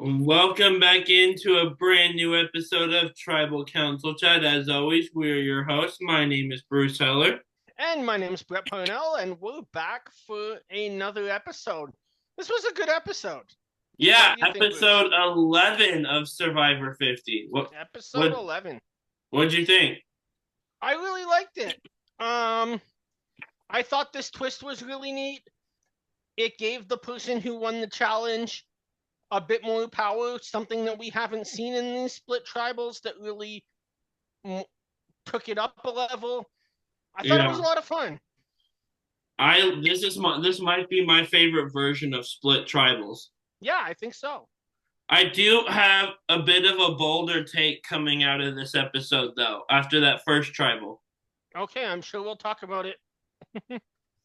Welcome back into a brand new episode of Tribal Council Chat. As always, we're your hosts. My name is Bruce Heller. And my name's Brett Parnell, and we're back for another episode. This was a good episode. What Yeah, do you think, Bruce? episode 11 of Survivor 50. Episode What 11. what'd you think? I really liked it. Um, I thought this twist was really neat. It gave the person who won the challenge a bit more power, something that we haven't seen in these split tribals that really m- took it up a level. I thought it was Yeah. a lot of fun. This might be my favorite version of split tribals. Yeah, I think so. I do have a bit of a bolder take coming out of this episode though, after that first tribal. Okay, I'm sure we'll talk about it.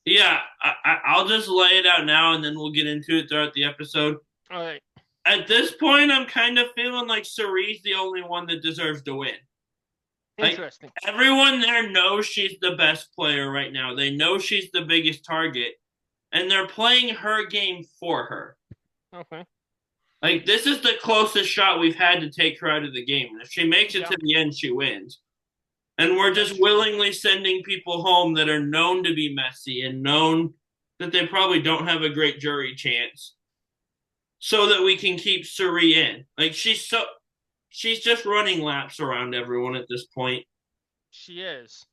Yeah, I'll just lay it out now and then we'll get into it throughout the episode. All right. At this point, I'm kind of feeling like Cerie's the only one that deserves to win. Like Interesting. everyone there knows she's the best player right now. They know she's the biggest target, and they're playing her game for her. Okay. Like this is the closest shot we've had to take her out of the game. And if she makes it Yeah. to the end, she wins. And we're That's just true. willingly sending people home that are known to be messy and known that they probably don't have a great jury chance so that we can keep Cerie in. Like she's just running laps around everyone at this point. She is.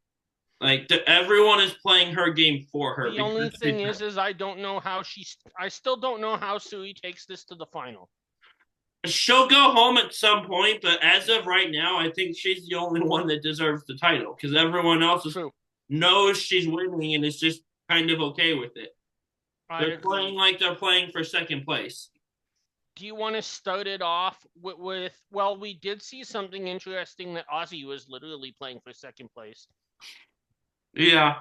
Like everyone is playing her game for her The only because thing is I don't know how she's. I still don't know how Sui takes this to the final. she'll go home at some point. But as of right now, I think she's the only one that deserves the title because everyone else True. knows she's winning and is just kind of okay with it. I They're playing agree. like they're playing for second place. Do you want to start it off well, we did see something interesting that Ozzy was literally playing for second place. Yeah,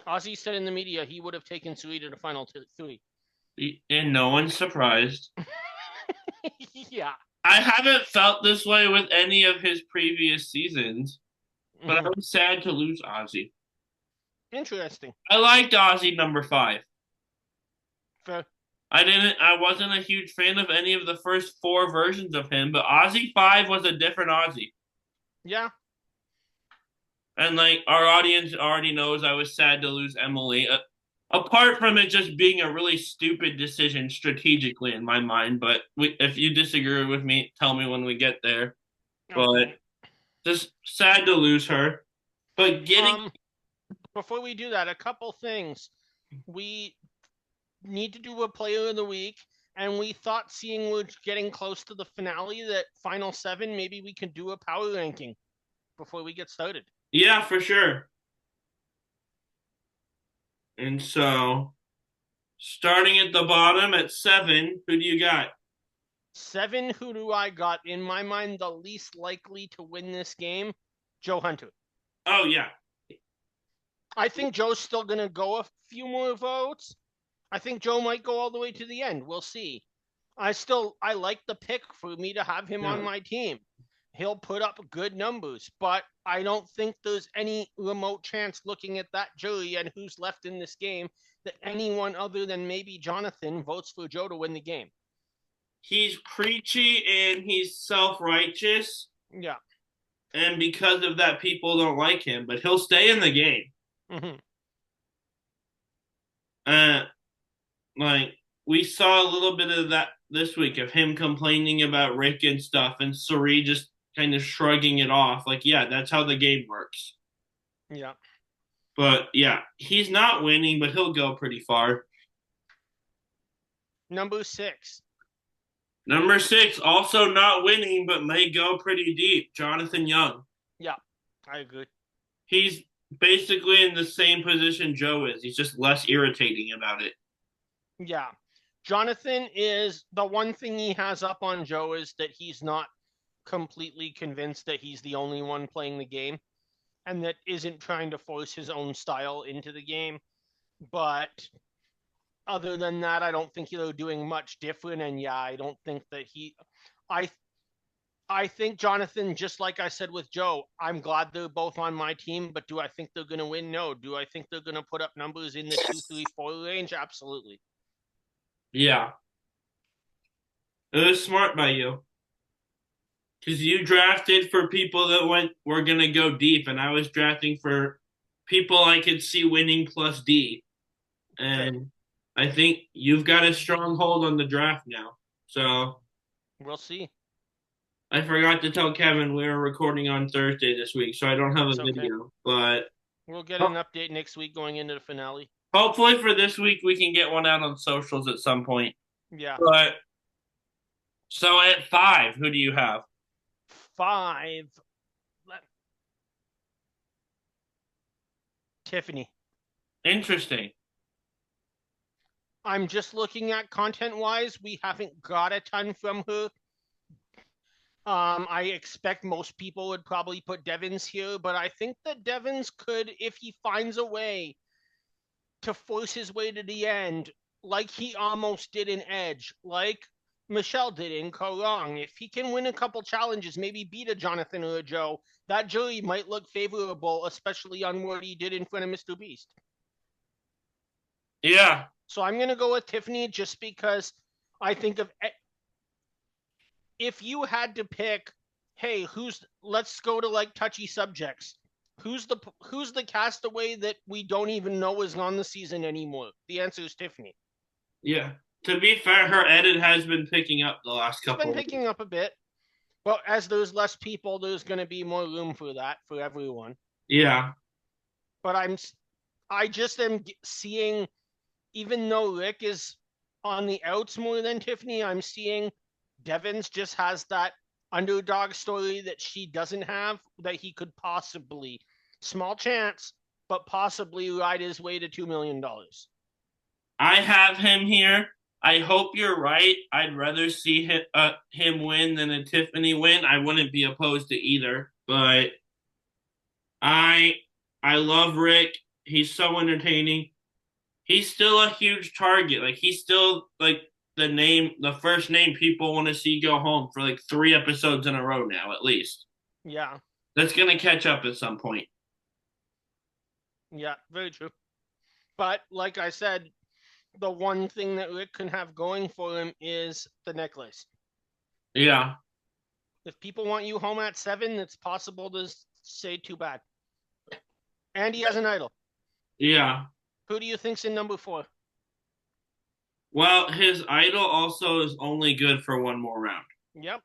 Ozzy said in the media he would have taken Sui to the final three. and no one's surprised. Yeah. I haven't felt this way with any of his previous seasons, but I Hmm. was sad to lose Ozzy. Interesting. I liked Ozzy number five. Fair. I wasn't a huge fan of any of the first four versions of him, but Ozzy 5 was a different Ozzy. Yeah. And like our audience already knows I was sad to lose Emily. Apart from it just being a really stupid decision strategically in my mind, but if you disagree with me, tell me when we get there. But Okay. just sad to lose her. But getting Um. Before we do that, a couple things. We need to do a player of the week. And we thought, seeing we're getting close to the finale, that final seven, maybe we can do a power ranking before we get started. yeah, for sure. And so starting at the bottom at 7, who do you got? Seven, who do I got? In my mind, the least likely to win this game, Joe Hunter. Oh yeah. I think Joe's still going to go a few more votes. I think Joe might go all the way to the end. We'll see. I like the pick for me to have him on Yeah. my team. He'll put up good numbers, but I don't think there's any remote chance looking at that jury and who's left in this game that anyone other than maybe Jonathan votes for Joe to win the game. He's preachy and he's self-righteous, Yeah. and because of that people don't like him, but he'll stay in the game. Hmm. Uh like we saw a little bit of that this week of him complaining about Rick and stuff and Suri just kind of shrugging it off like yeah, that's how the game works. Yeah. But yeah, he's not winning, but he'll go pretty far. Number six. Number 6, also not winning, but may go pretty deep. Jonathan Young. Yeah. I agree. He's basically in the same position Joe is. He's just less irritating about it. Yeah. Jonathan is the one thing he has up on Joe is that he's not completely convinced that he's the only one playing the game and that isn't trying to force his own style into the game. But other than that, I don't think they're doing much different. And yeah, I don't think that I, I think Jonathan, just like I said with Joe, I'm glad they're both on my team. But do I think they're going to win? No. Do I think they're going to put up numbers in the 2, 3, 4 range? Absolutely. Yeah. It was smart by you. Because you drafted for people that were gonna go deep, and I was drafting for people I could see winning plus D. Fair. And I think you've got a strong hold on the draft now. So We'll see. I forgot to tell Kevin we were recording on Thursday this week, so I don't have a That's okay. video. But We'll get an update next week going into the finale. hopefully for this week we can get one out on socials at some point. Yeah. But so at 5, who do you have? 5. Tiffany. Interesting. I'm just looking at content wise. We haven't got a ton from her. I expect most people would probably put Devins here, but I think that Devins could, if he finds a way to force his way to the end, like he almost did in Edge, like Michelle did in Korong. If he can win a couple challenges, maybe beat a Jonathan or a Joe, that jury might look favorable, especially on what he did in front of Mr. Beast. Yeah. So I'm going to go with Tiffany just because I think of if you had to pick, hey, let's go to like touchy subjects. Who's the castaway that we don't even know is on the season anymore? The answer is Tiffany. Yeah. To be fair, her edit has been picking up the last It's couple been of weeks. picking up a bit. But as there's less people, there's going to be more room for that for everyone. Yeah. But I just am seeing, even though Rick is on the outs more than Tiffany, I'm seeing Devins just has that underdog story that she doesn't have that he could possibly, small chance, but possibly ride his way to $2 million. I have him here. I hope you're right. I'd rather see him win than a Tiffany win. I wouldn't be opposed to either, but I I love Rick. He's so entertaining. He's still a huge target. Like he's still like the first name people want to see go home for like 3 episodes in a row now, at least. Yeah, That's gonna catch up at some point. yeah, very true. But like I said, the one thing that Rick can have going for him is the necklace. Yeah, If people want you home at 7, it's possible to say too bad. And he has an idol. yeah. Who do you think's in number 4? Well, his idol also is only good for one more round. Yep,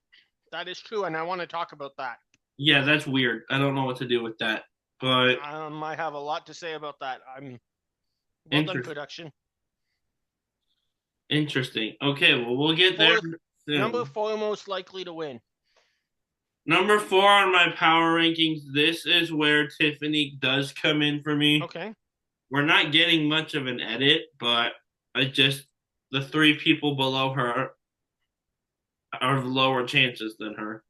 that is true, and I want to talk about that. Yeah, that's weird. I don't know what to do with that, but I have a lot to say about that. I'm well done, interesting. production. Interesting. Okay, well, we'll get there Number soon. 4 most likely to win. Number 4 on my power rankings. This is where Tiffany does come in for me. Okay. We're not getting much of an edit, but I just the 3 people below her are lower chances than her.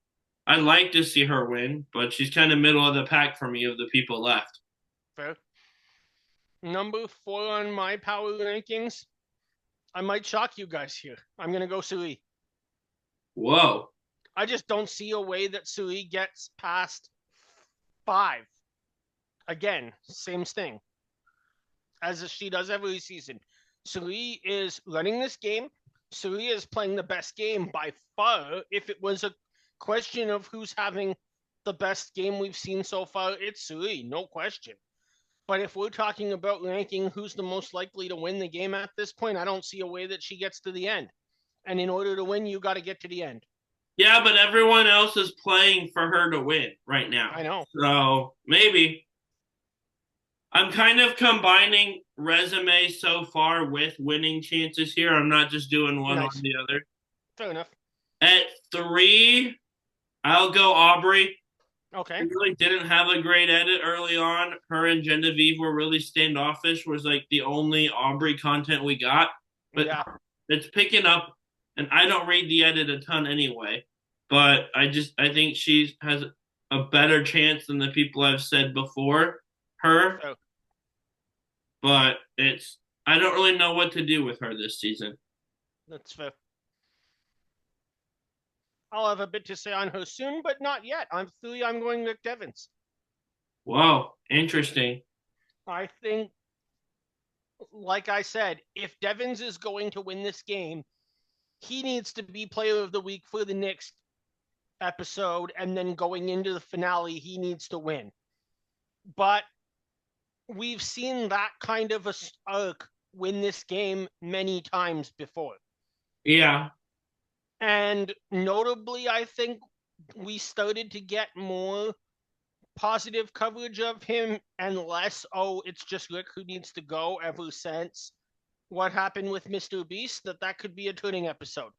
I'd like to see her win, but she's kind of middle of the pack for me of the people left. Fair. Number 4 on my power rankings. I might shock you guys here. I'm going to go Sui. Whoa. I just don't see a way that Sui gets past 5. Again, same thing as she does every season. Sui is running this game. Sui is playing the best game by far. If it was a question of who's having the best game we've seen so far, it's Sui, no question. But if we're talking about ranking who's the most likely to win the game at this point, I don't see a way that she gets to the end. And in order to win, you got to get to the end. Yeah, but everyone else is playing for her to win right now. I know. So maybe. I'm kind of combining resume so far with winning chances here. I'm not just doing one Nice. or the other. Fair enough. At 3, I'll go Aubrey. Okay. She really didn't have a great edit early on. Her and Genevieve were really standoffish, was like the only Aubrey content we got. But Yeah. it's picking up, and I don't read the edit a ton anyway. But I think she has a better chance than the people I've said before her. So, But I don't really know what to do with her this season. that's fair. I'll have a bit to say on her soon, but not yet. I'm going Rick Devins. Whoa, interesting. I think, like I said, if Devins is going to win this game, he needs to be player of the week for the next episode, and then going into the finale, he needs to win. But we've seen that kind of a arc win this game many times before. Yeah. And notably, I think we started to get more positive coverage of him and less, oh, it's just Rick who needs to go, ever since what happened with Mr. Beast, that could be a turning episode.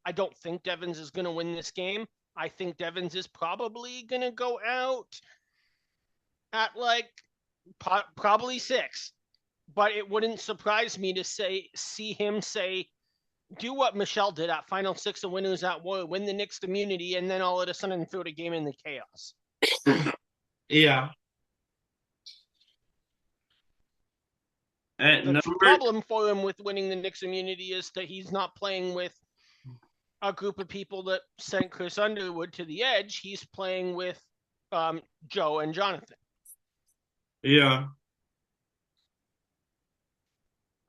I don't think Devins is going to win this game. I think Devins is probably going to go out at like probably 6. But it wouldn't surprise me to see him say, do what Michelle did at Final 6 of Winners at War, win the next immunity, and then all of a sudden throw the game in the chaos. Yeah. At The number problem for him with winning the Knicks immunity is that he's not playing with a group of people that sent Chris Underwood to the edge. He's playing with Joe and Jonathan. Yeah.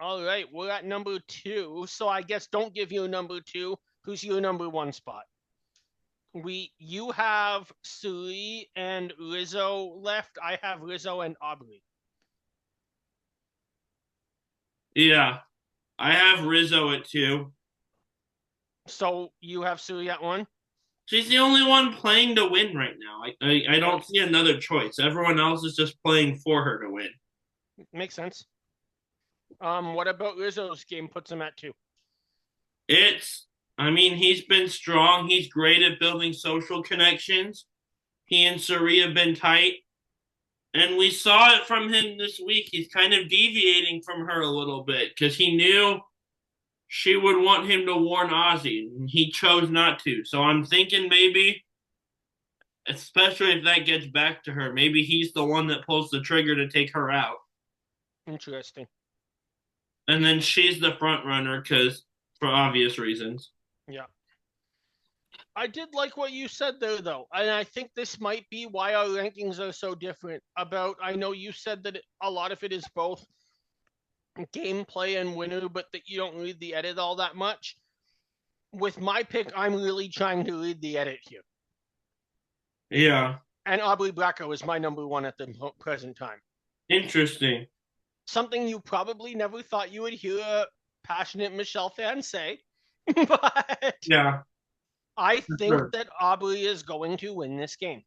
All right, we're at number 2. So I guess don't give you a number 2. Who's your number 1 spot? You have Suri and Rizzo left. I have Rizzo and Aubrey. Yeah. I have Rizzo at 2. So you have Suri at 1? She's the only one playing to win right now. I don't see another choice. Everyone else is just playing for her to win. Makes sense. What about Rizzo's game puts him at 2? He's been strong. He's great at building social connections. He and Suri have been tight. And we saw it from him this week. He's kind of deviating from her a little bit because he knew she would want him to warn Ozzy, and he chose not to. So I'm thinking maybe, especially if that gets back to her, maybe he's the one that pulls the trigger to take her out. Interesting. And then she's the front runner because for obvious reasons. Yeah. I did like what you said there, though. And I think this might be why our rankings are so different. I know you said that a lot of it is both gameplay and winner, but that you don't read the edit all that much. With my pick, I'm really trying to read the edit here. Yeah. And Aubrey Bracco is my number 1 at the present time. Interesting. Something you probably never thought you would hear a passionate Michelle fan say. But yeah, I think that Aubrey is going to win this game.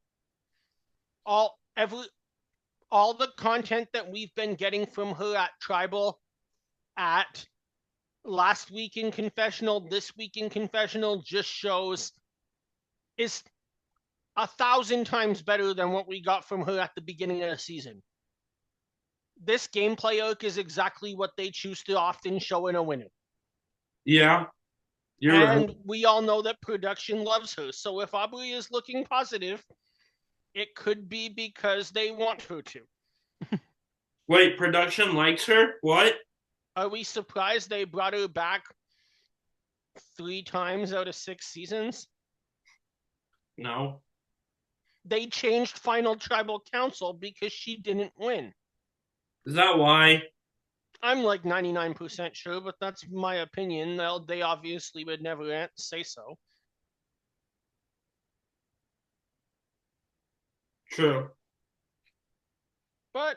All the content that we've been getting from her at Tribal, at last week in Confessional, this week in Confessional, just shows is 1,000 times better than what we got from her at the beginning of the season. This gameplay arc is exactly what they choose to often show in a winner. Yeah, you're right. And we all know that production loves her. So if Aubrey is looking positive, it could be because they want her to. Wait, production likes her? What? Are we surprised they brought her back 3 times out of 6 seasons? No. They changed Final Tribal Council because she didn't win. Is that why? I'm like 99% sure, but that's my opinion. They obviously would never say so. True. But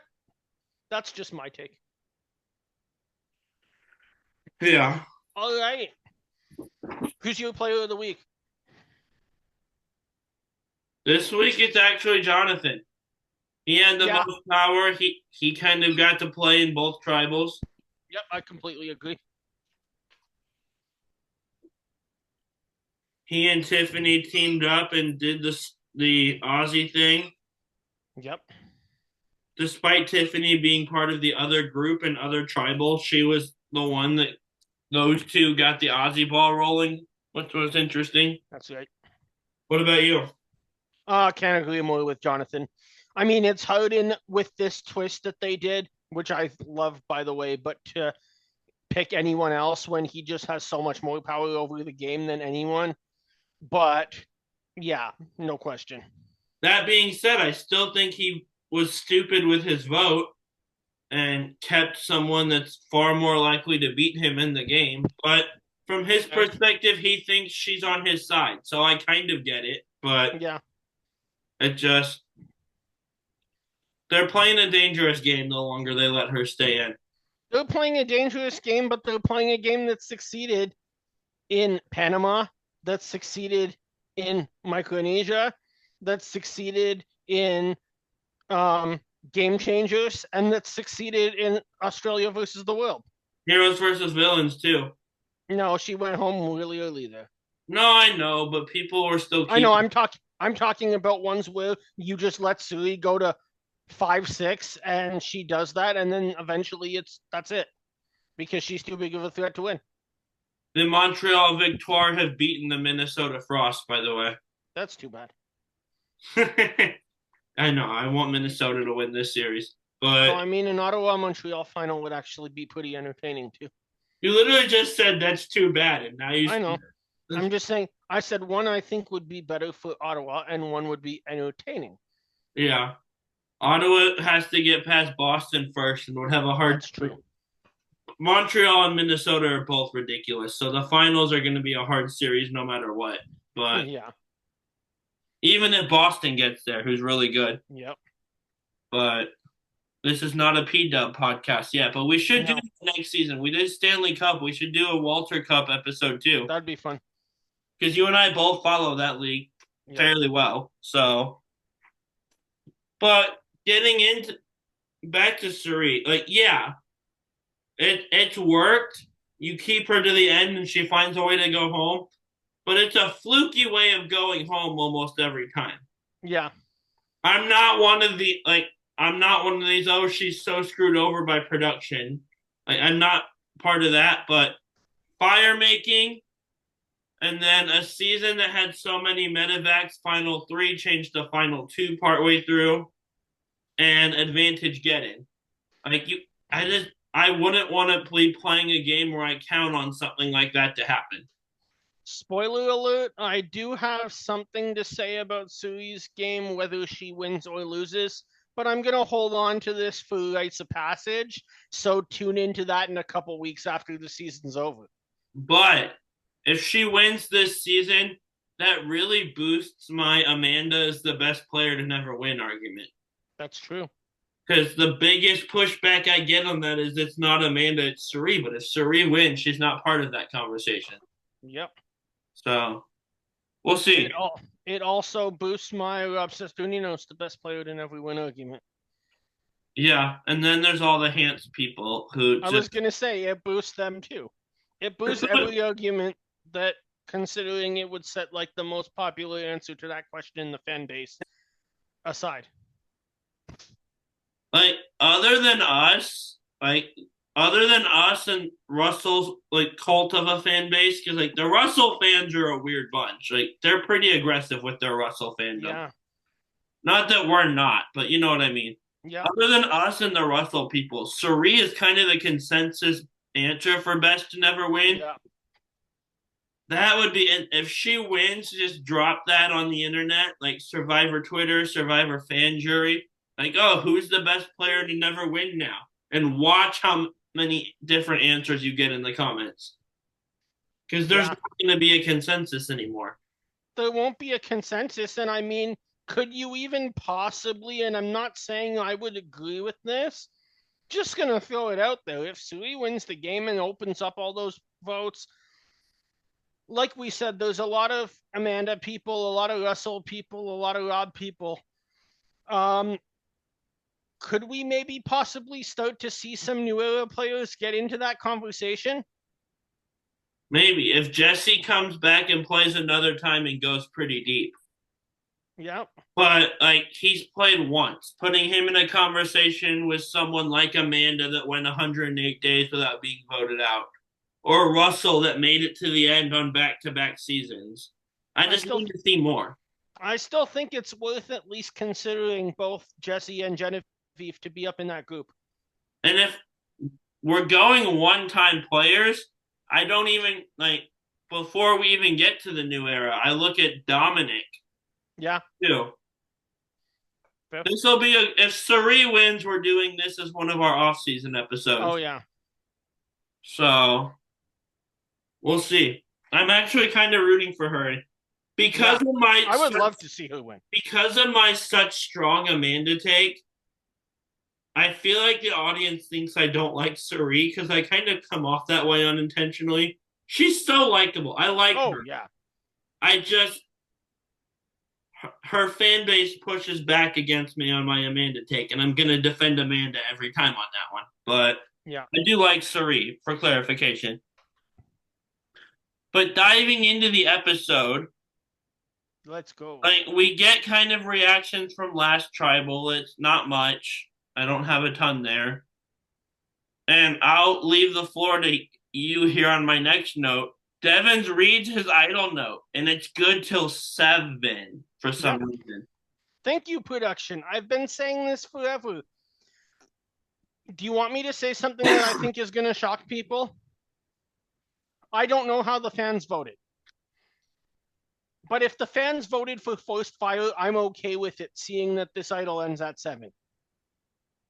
that's just my take. Yeah. All right. Who's your player of the week? This week it's actually Jonathan. He had the most power. He kind of got to play in both tribals. Yep, I completely agree. He and Tiffany teamed up and did the Aussie thing. Yep. Despite Tiffany being part of the other group and other tribal, she was the one that those two got the Aussie ball rolling, which was interesting. That's right. What about you? I can't agree more with Jonathan. I mean, it's hard with this twist that they did, which I love, by the way, but to pick anyone else when he just has so much more power over the game than anyone. But yeah, no question. That being said, I still think he was stupid with his vote and kept someone that's far more likely to beat him in the game. But from his perspective, he thinks she's on his side. So I kind of get it, but Yeah. it just they're playing a dangerous game the longer they let her stay in. They're playing a dangerous game, but they're playing a game that succeeded in Panama, that succeeded in Micronesia, that succeeded in Game Changers, and that succeeded in Australia versus the world. Heroes versus villains too. No, she went home really early there. No, I know, but people were still I know. keeping. I'm talking about ones where you just let Sui go to 5-6, and she does that, and then eventually that's it because she's too big of a threat to win. The Montreal Victoire have beaten the Minnesota Frost, by the way. That's too bad. I know. I want Minnesota to win this series, Oh, but I mean, an Ottawa Montreal final would actually be pretty entertaining too. you literally just said that's too bad, and now you. I know. I'm just saying. I said one I think would be better for Ottawa, and one would be entertaining. Yeah, Ottawa has to get past Boston first, and would have a hard. That's true. Montreal and Minnesota are both ridiculous, so the finals are going to be a hard series no matter what. But Yeah. even if Boston gets there, who's really good, Yep. but this is not a P-Dub podcast yet, but we should do No, it next season. We did Stanley Cup. We should do a Walter Cup episode too, that'd be fun. because you and I both follow that league Yep. fairly well. So, but getting into back to Suri, like yeah, it's worked. You keep her to the end, and she finds a way to go home. But it's a fluky way of going home almost every time. Yeah. I'm not one of the like I'm not one of these, oh, she's so screwed over by production. Like, I'm not part of that, but fire making and then a season that had so many medevacs, final three changed to final two partway through, and advantage getting. Like I wouldn't want to be playing a game where I count on something like that to happen. Spoiler alert, I do have something to say about Sui's game, whether she wins or loses, but I'm going to hold on to this for rites of passage, so tune into that in a couple weeks after the season's over. But if she wins this season, that really boosts my Amanda is the best player to never win argument. That's true. Because the biggest pushback I get on that is it's not Amanda, it's Suri. But if Suri wins, she's not part of that conversation. Yep. So we'll see. It also boosts my obsessed Uninos, the best player to never win argument. Yeah, and then there's all the Hans people who I was going to say, it boosts them too. It boosts every argument that, considering it would set like the most popular answer to that question in the fan base aside. Like other than us and Russell's like cult of a fan base, because like the Russell fans are a weird bunch. Like they're pretty aggressive with their Russell fandom. Yeah. Not that we're not, but you know what I mean. Yeah. Other than us and the Russell people, Suri is kind of the consensus answer for best to never win. Yeah. That would be, if she wins, just drop that on the internet, like Survivor Twitter, Survivor fan jury. Like, oh, who's the best player to never win now? And watch how many different answers you get in the comments. Because there's not going to be a consensus anymore. There won't be a consensus. And I mean, could you even possibly, and I'm not saying I would agree with this, just going to throw it out there. If Sui wins the game and opens up all those votes, like we said, there's a lot of Amanda people, a lot of Russell people, a lot of Rob people. Could we maybe possibly start to see some new era players get into that conversation? Maybe if Jesse comes back and plays another time and goes pretty deep. Yeah. But like he's played once, putting him in a conversation with someone like Amanda that went 108 days without being voted out, or Russell that made it to the end on back-to-back seasons. I just need to see more. I still think it's worth at least considering both Jesse and Genevieve to be up in that group. And if we're going one-time players, I don't even like before we even get to the new era. I look at Dominic. Yeah. Too. This will be if Suri wins, we're doing this as one of our off-season episodes. Oh yeah. So We'll see. I'm actually kind of rooting for her because Yeah, of my I would love to see her win. such strong Amanda take. I feel like the audience thinks I don't like Suri because I kind of come off that way unintentionally. She's so likable. I like Oh her. yeah, I just her fan base pushes back against me on my Amanda take, and I'm gonna defend Amanda every time on that one. But yeah. I do like Suri for clarification. But diving into the episode, Let's go. like we get kind of reactions from last tribal. It's not much. I don't have a ton there. And I'll leave the floor to you here on my next note. Devins reads his idol note, and it's good till 7 for some Yep. reason. Thank you, production. I've been saying this forever. Do you want me to say something that I think is going to shock people? I don't know how the fans voted. But if the fans voted for forced fire, I'm okay with it, seeing that this idol ends at 7.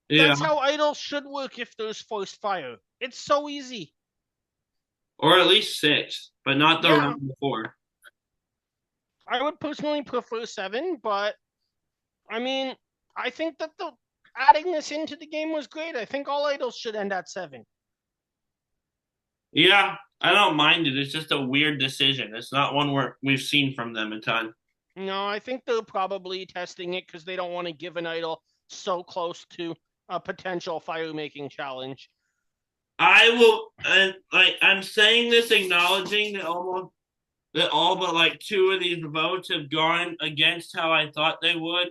Yeah, That's how idols should work if there's forced fire. It's so easy. or at least 6, but not the Yeah, round before. I would personally prefer 7, but I mean, I think that the adding this into the game was great. I think all idols should end at 7. Yeah, I don't mind it. It's just a weird decision. It's not one where we've seen from them a ton. No, I think they're probably testing it because they don't want to give an idol so close to a potential fire making challenge. I will, and like I'm saying this, acknowledging that all but like 2 of these votes have gone against how I thought they would.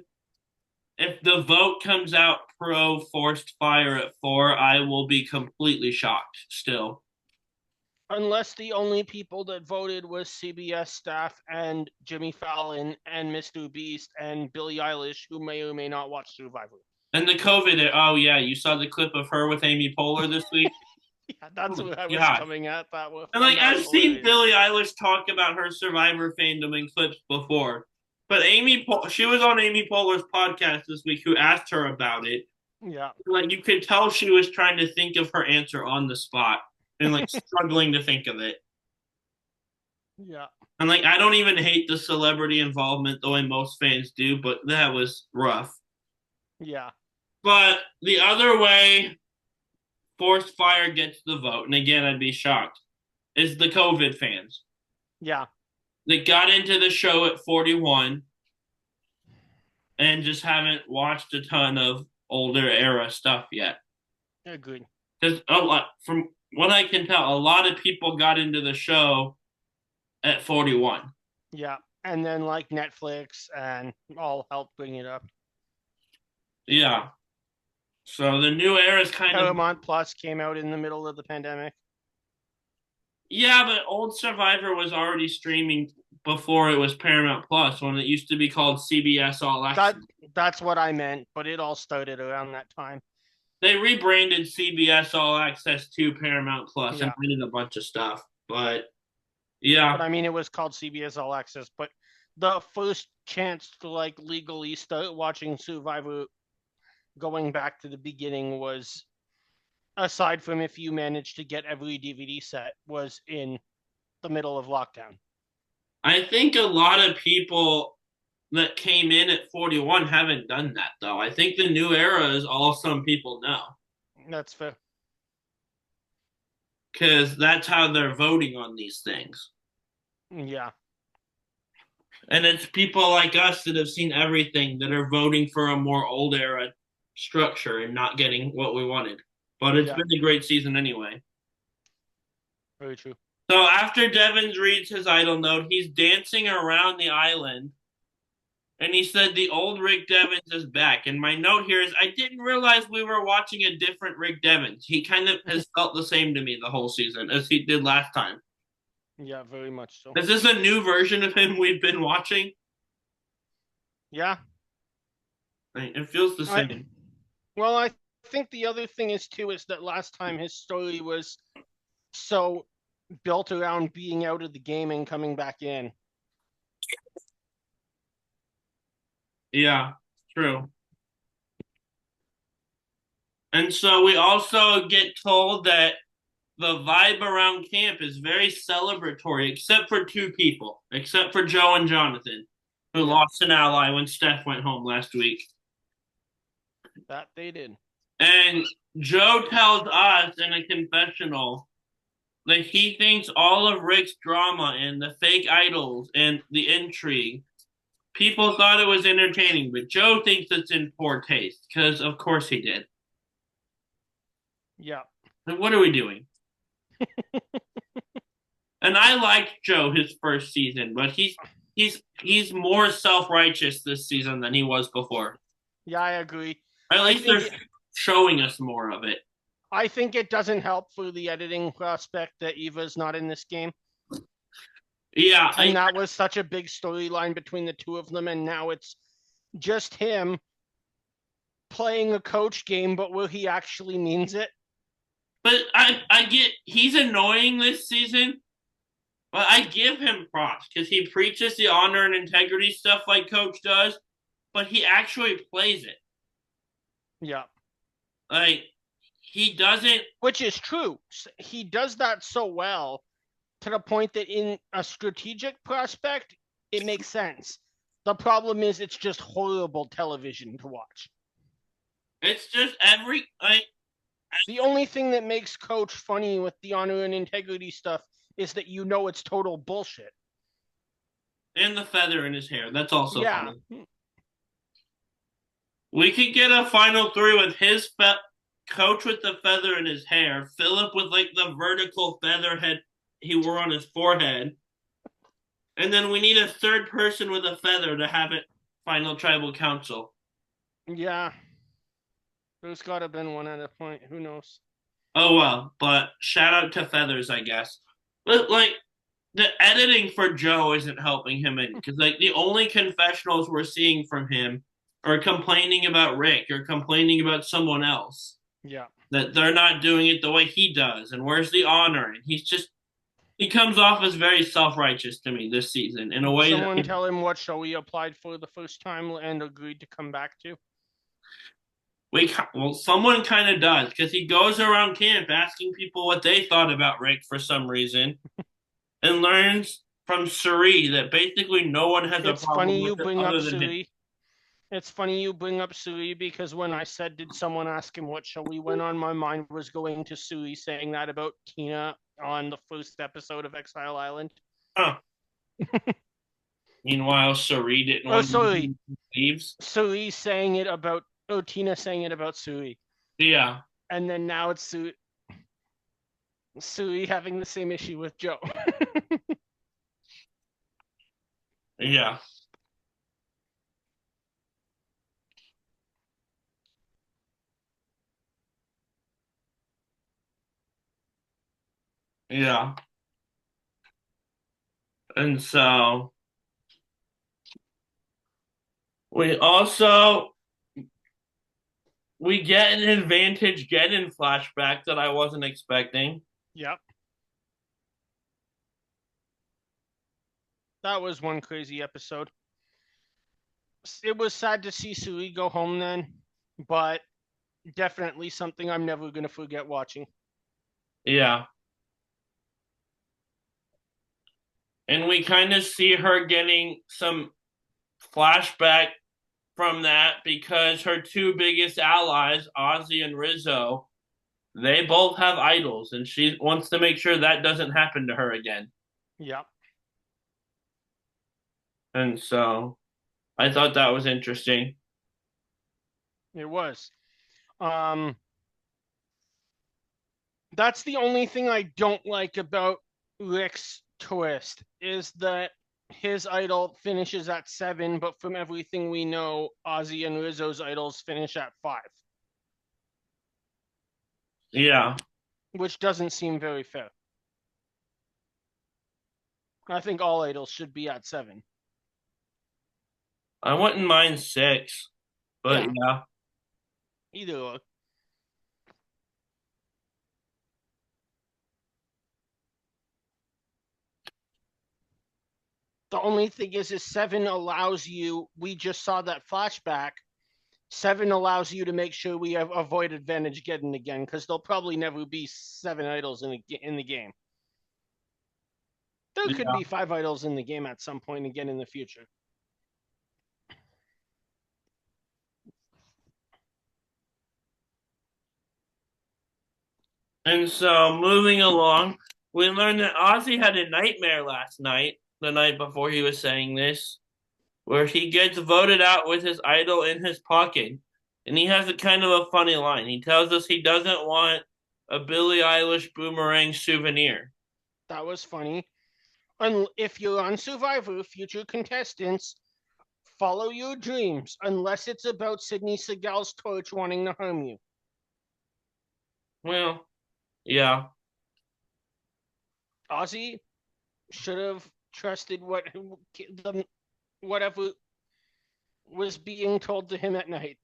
If the vote comes out pro forced fire at 4, I will be completely shocked still. Unless the only people that voted was CBS staff and Jimmy Fallon and Mr. Beast and Billie Eilish, who may or may not watch Survivor. And the COVID, oh yeah, you saw the clip of her with Amy Poehler this week? Yeah, that's Oh what I was God. coming at that with, And and like that I've was seen hilarious. Billie Eilish talk about her Survivor fandom in clips before, but she was on Amy Poehler's podcast this week, who asked her about it. Yeah, Like you could tell she was trying to think of her answer on the spot and like struggling to think of it. yeah, And like I don't even hate the celebrity involvement the way most fans do, but that was rough. yeah, But the other way forced fire gets the vote, and again I'd be shocked, is the COVID fans yeah. that got into the show at 41 and just haven't watched a ton of older era stuff yet. Agreed. Because a lot, from what I can tell, a lot of people got into the show at 41. Yeah, and then like Netflix and all help bring it up. Yeah. So the new era is kind of, Paramount Plus came out in the middle of the pandemic. yeah, but old Survivor was already streaming before it was Paramount Plus, when it used to be called CBS All Access. That's what I meant, but it all started around that time. They rebranded CBS All Access to Paramount Plus and Yeah, added a bunch of stuff. But but yeah, I mean, it was called CBS All Access. But the first chance to like legally start watching Survivor, going back to the beginning, was, aside from if you managed to get every DVD set, was in the middle of lockdown. I think a lot of people that came in at 41 haven't done that though. I think the new era is all some people know That's fair. because that's how they're voting on these things. Yeah, And it's people like us that have seen everything that are voting for a more old era structure and not getting what we wanted. But it's yeah, been a great season anyway. very true. So after Devins reads his idol note, he's dancing around the island. And he said the old Rick Devins is back. And my note here is I didn't realize we were watching a different Rick Devins. He kind of has felt the same to me the whole season as he did last time. Yeah, very much so. Is this a new version of him we've been watching? Yeah, It feels the same. well, I think the other thing is too is that last time his story was so built around being out of the game and coming back in. Yeah, true. And so we also get told that the vibe around camp is very celebratory, except for two people, except for Joe and Jonathan, who Yeah, lost an ally when Steph went home last week. that they did. And Joe tells us in a confessional that he thinks all of Rick's drama and the fake idols and the intrigue, people thought it was entertaining, but Joe thinks it's in poor taste because, of course, he did. Yeah. Like, what are we doing? And I liked Joe his first season, but he's more self righteous this season than he was before. Yeah, I agree. At I least think they're it, showing us more of it. I think it doesn't help for the editing prospect that Eva's not in this game. Yeah, And that was such a big storyline between the two of them, and now it's just him playing a coach game, but where he actually means it. but I get he's annoying this season, but I give him props because he preaches the honor and integrity stuff like Coach does, but he actually plays it. Yeah. Like he doesn't. Which is true. He does that so well to the point that in a strategic prospect, it makes sense. The problem is it's just horrible television to watch. It's just every like The only thing that makes Coach funny with the honor and integrity stuff is that you know it's total bullshit. and the feather in his hair. That's also Yeah. funny. We could get a final three with his coach with the feather in his hair, Philip with like the vertical feather head he wore on his forehead, and then we need a third person with a feather to have it final tribal council. Yeah. There's got to have been one at a point. Who knows? Oh well, but shout out to feathers, I guess. But like the editing for Joe isn't helping him in because like the only confessionals we're seeing from him are complaining about Rick or complaining about someone else. Yeah. That they're not doing it the way he does, and where's the honor? And he comes off as very self righteous to me this season in a Did way someone that tell him what show he applied for the first time and agreed to come back to? someone kind of does because he goes around camp asking people what they thought about Rick for some reason, and learns from Suri that basically no one has a It's problem funny with you it bring up other than him. Suri. It's funny you bring up Suri because when I said, did someone ask him what show we went on, my mind was going to Suri saying that about Tina on the first episode of Exile Island. Huh. Meanwhile, Suri didn't Oh, want sorry. to leaves. Suri saying it about, oh, Tina saying it about Suri. Yeah, And then now it's Suri having the same issue with Joe. yeah, yeah. And so we also we get an advantage get in flashback that I wasn't expecting. Yep. That was one crazy episode. It was sad to see Suri go home then, but definitely something I'm never going to forget watching. Yeah. And we kind of see her getting some flashback from that because her two biggest allies, Ozzy and Rizzo, they both have idols, and she wants to make sure that doesn't happen to her again. Yep. And so I thought that was interesting. It was. That's the only thing I don't like about Rick's twist is that his idol finishes at 7, but from everything we know, Ozzy and Rizzo's idols finish at 5, Yeah. which doesn't seem very fair. I think all idols should be at 7. I wouldn't mind 6, but Yeah, yeah. either or. The only thing is 7 allows you. We just saw that flashback. 7 allows you to make sure we avoid advantage getting again, because there'll probably never be 7 idols in the game. There could Yeah. be 5 idols in the game at some point again in the future. And so moving along, we learned that Ozzy had a nightmare last night, the night before he was saying this, where he gets voted out with his idol in his pocket. And he has a kind of a funny line. He tells us he doesn't want a Billie Eilish boomerang souvenir. That was funny. And if you're on Survivor, future contestants, follow your dreams, unless it's about Sydney Seagal's torch wanting to harm you. Well, yeah. Ozzy should have trusted whatever was being told to him at night.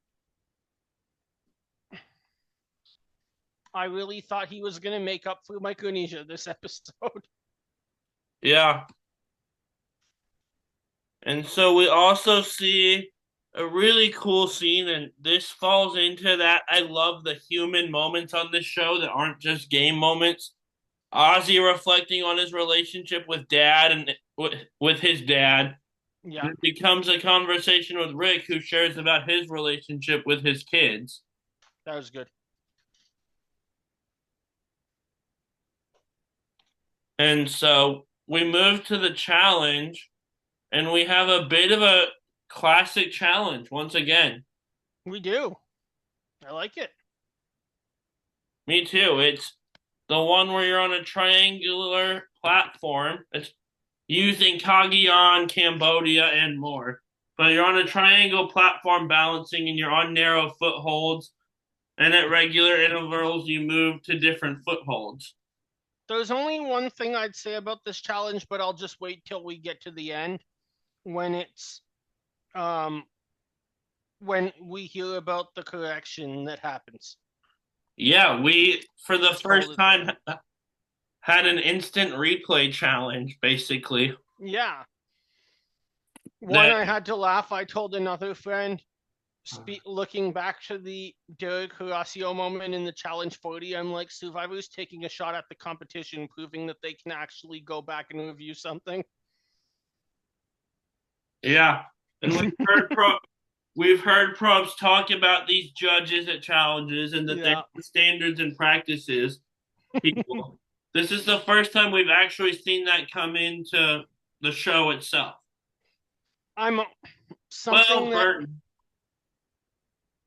I really thought he was going to make up for Micronesia this episode. Yeah. And so we also see a really cool scene, and this falls into that. I love the human moments on this show that aren't just game moments. Ozzy reflecting on his relationship with dad and with his dad. Yeah, And it becomes a conversation with Rick, who shares about his relationship with his kids. that was good. And so we move to the challenge, and we have a bit of a classic challenge once again. We do. I like it. Me too. It's the one where you're on a triangular platform. It's using Cagayan, Cambodia, and more. But you're on a triangle platform balancing, and you're on narrow footholds. And at regular intervals, you move to different footholds. There's only one thing I'd say about this challenge, but I'll just wait till we get to the end when it's um when we hear about the correction that happens. Yeah, we, for the Just hold first it time, there. had an instant replay challenge, basically. Yeah. One, That, I had to laugh. I told another friend, looking back to the Derek Horacio moment in the Challenge 40, I'm like, Survivor's taking a shot at the competition, proving that they can actually go back and review something. yeah. And we've heard pros talk about these judges at challenges and that they're Yeah. standards and practices. People, this is the first time we've actually seen that come into the show itself. I'm Well, something that, Burton.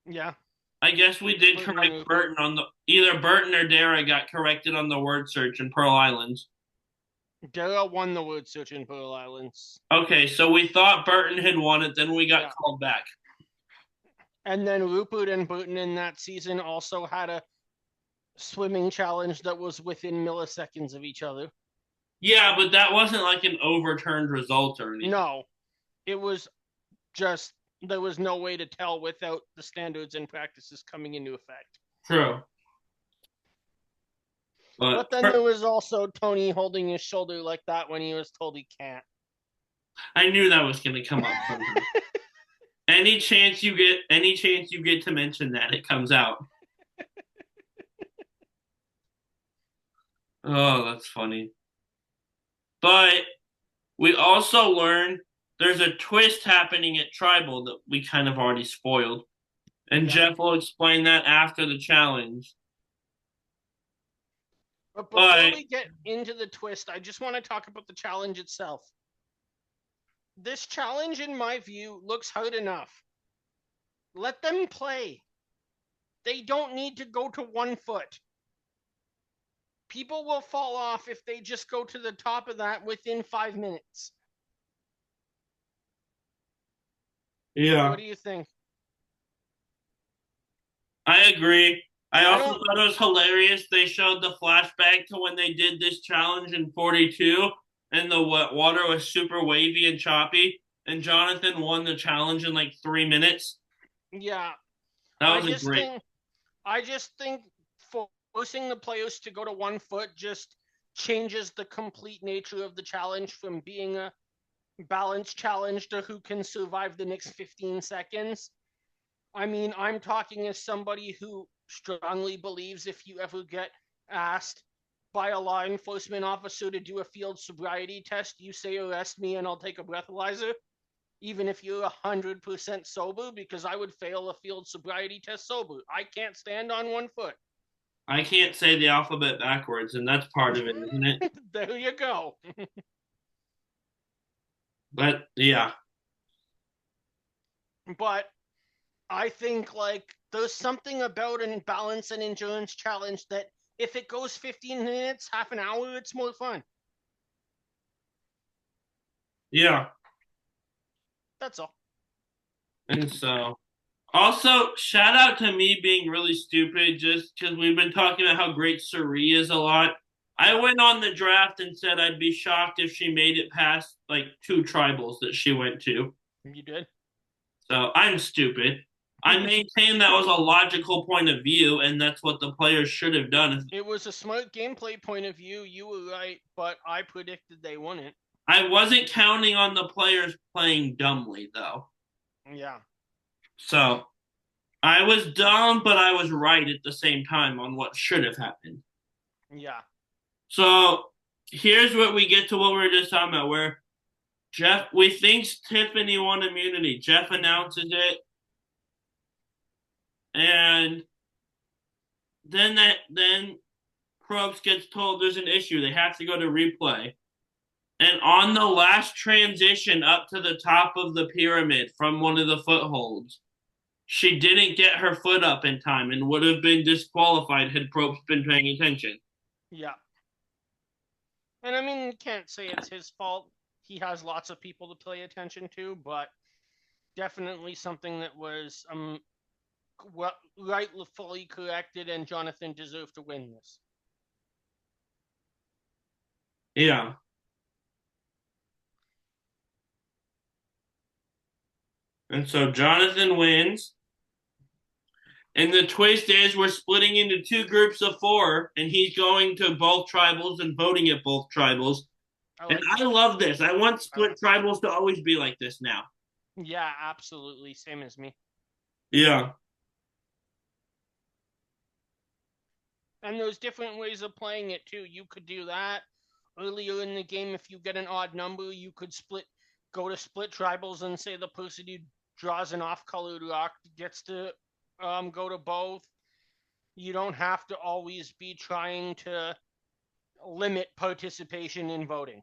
yeah. I guess we did Burton and correct Rupert. Burton on the either Burton or Dara got corrected on the word search in Pearl Islands. Dara won the word search in Pearl Islands. Okay, so we thought Burton had won it, then we got Yeah. called back. And then Rupert and Burton in that season also had a swimming challenge that was within milliseconds of each other. Yeah, but that wasn't like an overturned result or anything. No, it was just there was no way to tell without the standards and practices coming into effect. True. But then there was also Tony holding his shoulder like that when he was told he can't. I knew that was going to come up somehow. Any chance you get to mention that, it comes out. Oh, that's funny. But we also learned there's a twist happening at Tribal that we kind of already spoiled. And Yeah. Jeff will explain that after the challenge. But before we get into the twist, I just want to talk about the challenge itself. This challenge, in my view, looks hard enough. Let them play. They don't need to go to 1 foot. People will fall off if they just go to the top of that within 5 minutes. Yeah. What do you think? I agree. I also thought it was hilarious. They showed the flashback to when they did this challenge in 42, and the water was super wavy and choppy, and Jonathan won the challenge in like 3 minutes. Yeah. That was great. I just think forcing the players to go to 1 foot just changes the complete nature of the challenge from being a balanced challenge to who can survive the next 15 seconds. I mean, I'm talking as somebody who strongly believes if you ever get asked by a law enforcement officer to do a field sobriety test, you say arrest me and I'll take a breathalyzer, even if you're 100% sober, because I would fail a field sobriety test sober. I can't stand on one foot. I can't say the alphabet backwards, and that's part of it, isn't it? There you go. But yeah, But I think like there's something about an balance and endurance challenge that if it goes 15 minutes, half an hour, it's more fun. yeah. That's all. And so, also, shout out to me being really stupid just because we've been talking about how great Suri is a lot. I Yeah, went on the draft and said I'd be shocked if she made it past like two tribals that she went to. you did. So I'm stupid. I maintain that was a logical point of view, and that's what the players should have done. It was a smart gameplay point of view. You were right, but I predicted they wouldn't. I wasn't counting on the players playing dumbly, though. Yeah, So I was dumb, but I was right at the same time on what should have happened. yeah, So here's what we get to what we were just talking about, where Jeff, we think Tiffany won immunity. Jeff announces it, and then Probst gets told there's an issue. They have to go to replay. And on the last transition up to the top of the pyramid from one of the footholds, she didn't get her foot up in time and would have been disqualified had Probst been paying attention. yeah. And I mean, you can't say it's his fault. He has lots of people to pay attention to, but definitely something that was rightfully corrected, and Jonathan deserved to win this. Yeah. And so Jonathan wins. And the twist is we're splitting into two groups of four, and he's going to both tribals and voting at both tribals. And I love this. I want split tribals to always be like this now. Yeah, absolutely. Same as me. Yeah. And there's different ways of playing it too. You could do that earlier in the game. If you get an odd number, you could go to split tribals and say the person who draws an off-colored rock gets to go to both. You don't have to always be trying to limit participation in voting.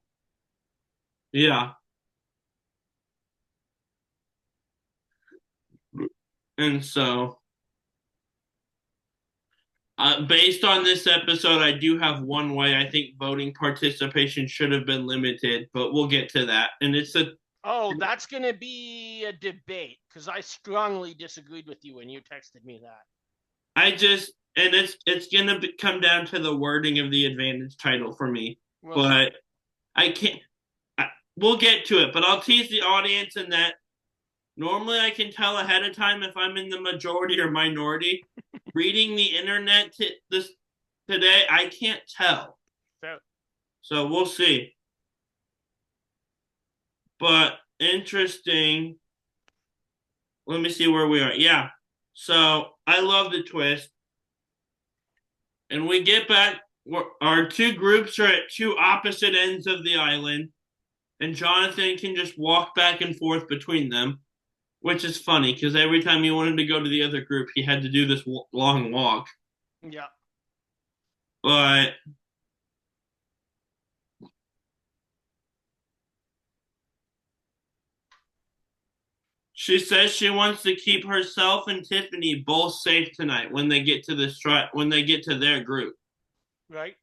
Yeah. And so, based on this episode, I do have one way I think voting participation should have been limited, but we'll get to that. And it's a Oh, that's going to be a debate because I strongly disagreed with you when you texted me that. it's gonna come down to the wording of the advantage title for me, We'll see. but I can't. We'll get to it, but I'll tease the audience in that normally I can tell ahead of time if I'm in the majority or minority. Reading the internet today, I can't tell. Fair. So we'll see. But interesting. Let me see where we are. Yeah. So I love the twist. And we get back. Our two groups are at two opposite ends of the island. And Jonathan can just walk back and forth between them, which is funny because every time he wanted to go to the other group, he had to do this long walk. Yeah. But she says she wants to keep herself and Tiffany both safe tonight when they get to when they get to their group. Right.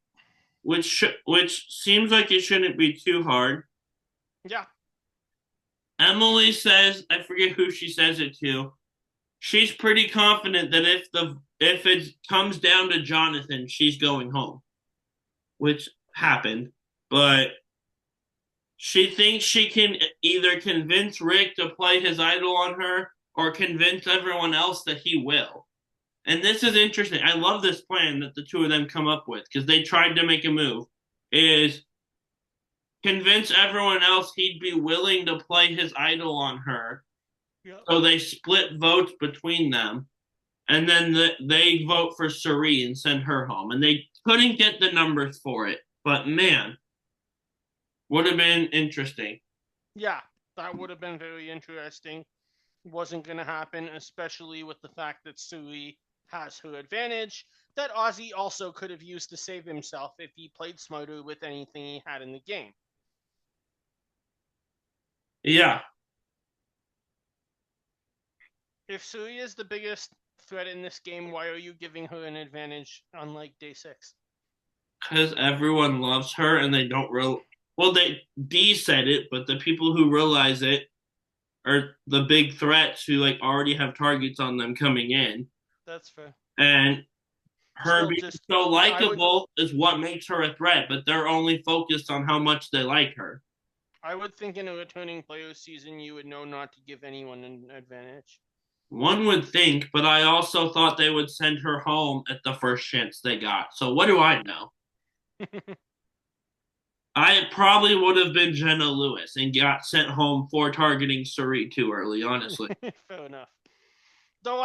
Which seems like it shouldn't be too hard. Yeah. Emily says, I forget who she says it to. She's pretty confident that if it comes down to Jonathan, she's going home, which happened. But she thinks she can either convince Rick to play his idol on her or convince everyone else that he will. And this is interesting. I love this plan that the two of them come up with because they tried to make a move. Is convince everyone else he'd be willing to play his idol on her Yep. So they split votes between them. And then they vote for Suri and send her home. And they couldn't get the numbers for it. But man, would have been interesting. Yeah, that would have been very interesting. Wasn't going to happen, especially with the fact that Sui has her advantage that Ozzy also could have used to save himself if he played smarter with anything he had in the game. Yeah, If Sui is the biggest threat in this game, why are you giving her an advantage unlike day 6? because everyone loves her and they don't real. Well, they D said it, but the people who realize it are the big threats who like already have targets on them coming in. That's fair. And her Still, being just so I would likable is what makes her a threat, but they're only focused on how much they like her. I would think in a returning player season you would know not to give anyone an advantage. One would think, but I also thought they would send her home at the first chance they got. So what do I know? I probably would have been Jenna Lewis and got sent home for targeting Suri too early, honestly. Fair enough. Though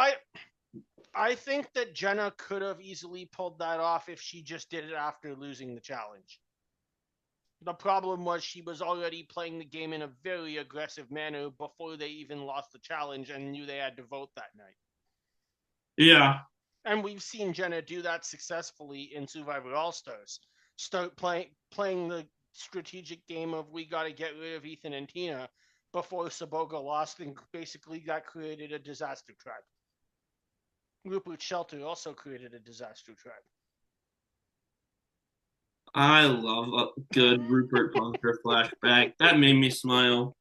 I think that Jenna could have easily pulled that off if she just did it after losing the challenge. The problem was she was already playing the game in a very aggressive manner before they even lost the challenge and knew they had to vote that night. Yeah. And we've seen Jenna do that successfully in Survivor All Stars. Start playing the strategic game of we got to get rid of Ethan and Tina before Saboga lost, and basically that created a disaster tribe. Rupert Shelter also created a disaster tribe. I love a good Rupert Bunker flashback. That made me smile.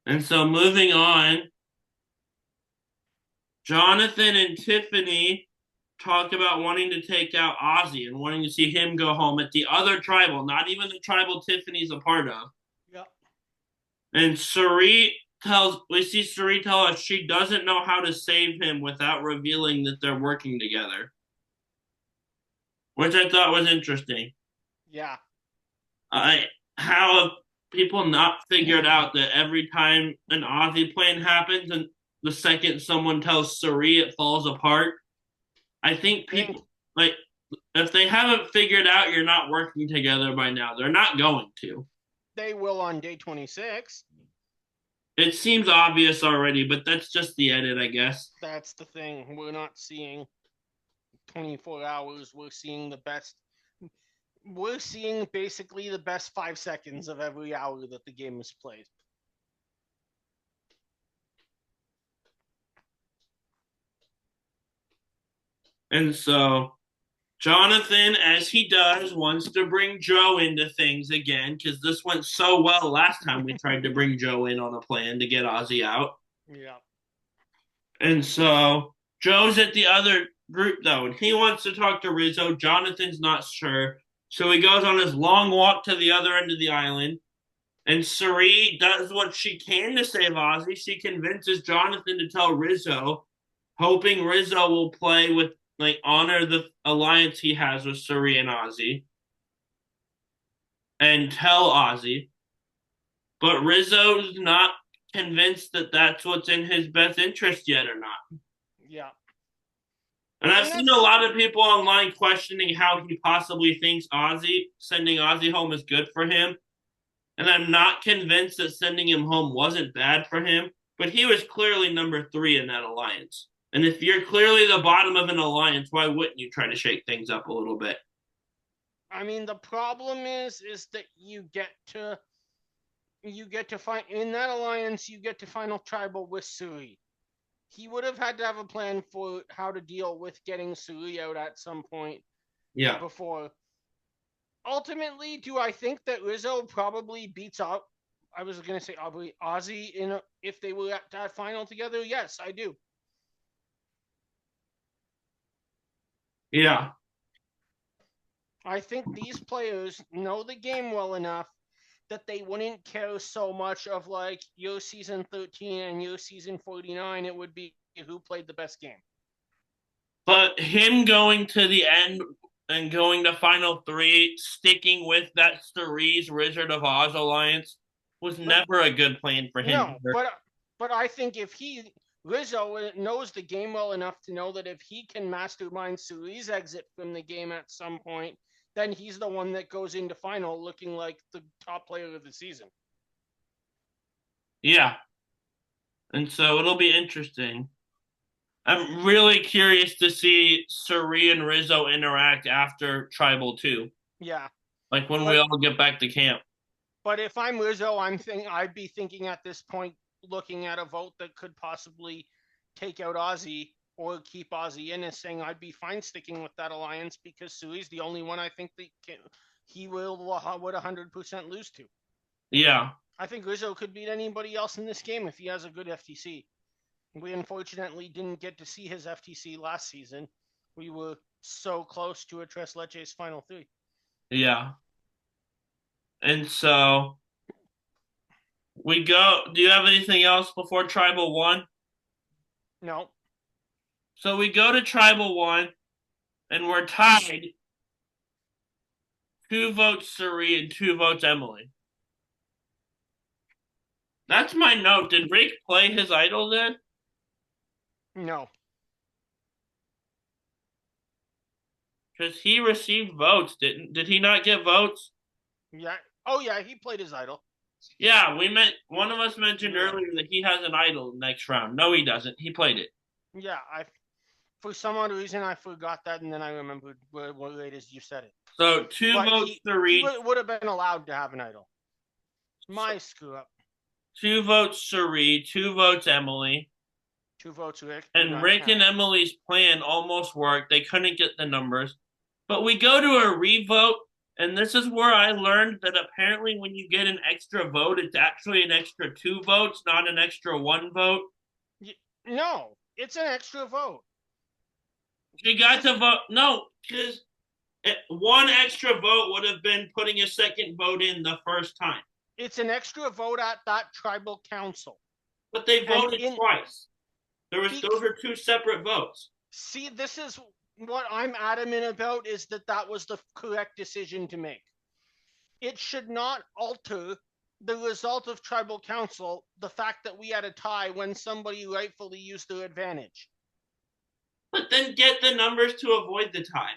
And so moving on, Jonathan and Tiffany talk about wanting to take out Ozzy and wanting to see him go home at the other tribal, not even the tribal Tiffany's a part of. Yep. And we see Suri tell us she doesn't know how to save him without revealing that they're working together, which I thought was interesting. Yeah. I how have people not figured out that every time an Aussie plan happens and the second someone tells Suri it falls apart? I think Think people like if they haven't figured out you're not working together by now, they're not going to. they will on day 26. It seems obvious already, but that's just the edit, I guess. That's the thing. We're not seeing 24 hours. We're seeing the best. We're seeing basically the best 5 seconds of every hour that the game is played. And so Jonathan, as he does, wants to bring Joe into things again because this went so well last time we tried to bring Joe in on a plan to get Ozzy out. Yeah. And so Joe's at the other group though, and he wants to talk to Rizzo. Jonathan's not sure. So he goes on his long walk to the other end of the island. And Suri does what she can to save Ozzy. She convinces Jonathan to tell Rizzo, hoping Rizzo will play with like honor the alliance he has with Suri and Ozzy and tell Ozzy. But Rizzo's not convinced that that's what's in his best interest yet or not. Yeah. And I've seen a lot of people online questioning how he possibly thinks sending Ozzy home is good for him. And I'm not convinced that sending him home wasn't bad for him, but he was clearly number 3 in that alliance. And if you're clearly the bottom of an alliance, why wouldn't you try to shake things up a little bit? I mean, the problem is that you get to find in that alliance. You get to final tribal with Suri. He would have had to have a plan for how to deal with getting Suri out at some point. Yeah. Before. Ultimately, do I think that Rizzo probably beats out? I was going to say Ozzy if they were at that final together. Yes, I do. Yeah. I think these players know the game well enough that they wouldn't care so much of like your season 13 and your season 49. It would be who played the best game. But him going to the end and going to Final Three, sticking with that Cerise Wizard of Oz alliance was But never a good plan for him no, either. but I think if Rizzo knows the game well enough to know that if he can mastermind Sui's exit from the game at some point, then he's the one that goes into final looking like the top player of the season. Yeah, and so it'll be interesting. I'm really curious to see Suri and Rizzo interact after Tribal 2, Yeah, like when we but all get back to camp. if I'm Rizzo, I'd be thinking at this point, looking at a vote that could possibly take out Ozzy or keep Ozzy in, is saying I'd be fine sticking with that alliance because Sui's the only one I think that he would 100% lose to. Yeah, I think Rizzo could beat anybody else in this game if he has a good FTC. We unfortunately didn't get to see his FTC last season. We were so close to a Tres Leches Final Three. yeah. And so we go. Do you have anything else before Tribal 1? No, So we go to Tribal 1, and we're tied 2 votes Suri and 2 votes Emily. That's my note. Did Rick play his idol then? no. Because he received votes, didn't? Did he not get votes? Yeah. Oh, yeah, he played his idol. Yeah, we meant one of us mentioned Yeah. earlier that he has an idol next round. No, he doesn't. He played it. Yeah, for some odd reason I forgot that, and then I remembered what late as you said it. So two But votes to he reach. would have been allowed to have an idol. My screw up. 2 votes Suri, 2 votes Emily. 2 votes Rick. And Rick and Emily's plan almost worked. They couldn't get the numbers. But we go to a revote, and this is where I learned that apparently when you get an extra vote, it's actually an extra 2 votes, not an extra 1 vote. No, it's an extra vote. She got to vote. No, because one extra vote would have been putting a second vote in the first time. It's an extra vote at that tribal council. But they voted twice. Those are 2 separate votes. See, this is what I'm adamant about, is that was the correct decision to make. It should not alter the result of tribal council, the fact that we had a tie when somebody rightfully used their advantage. But then get the numbers to avoid the tie.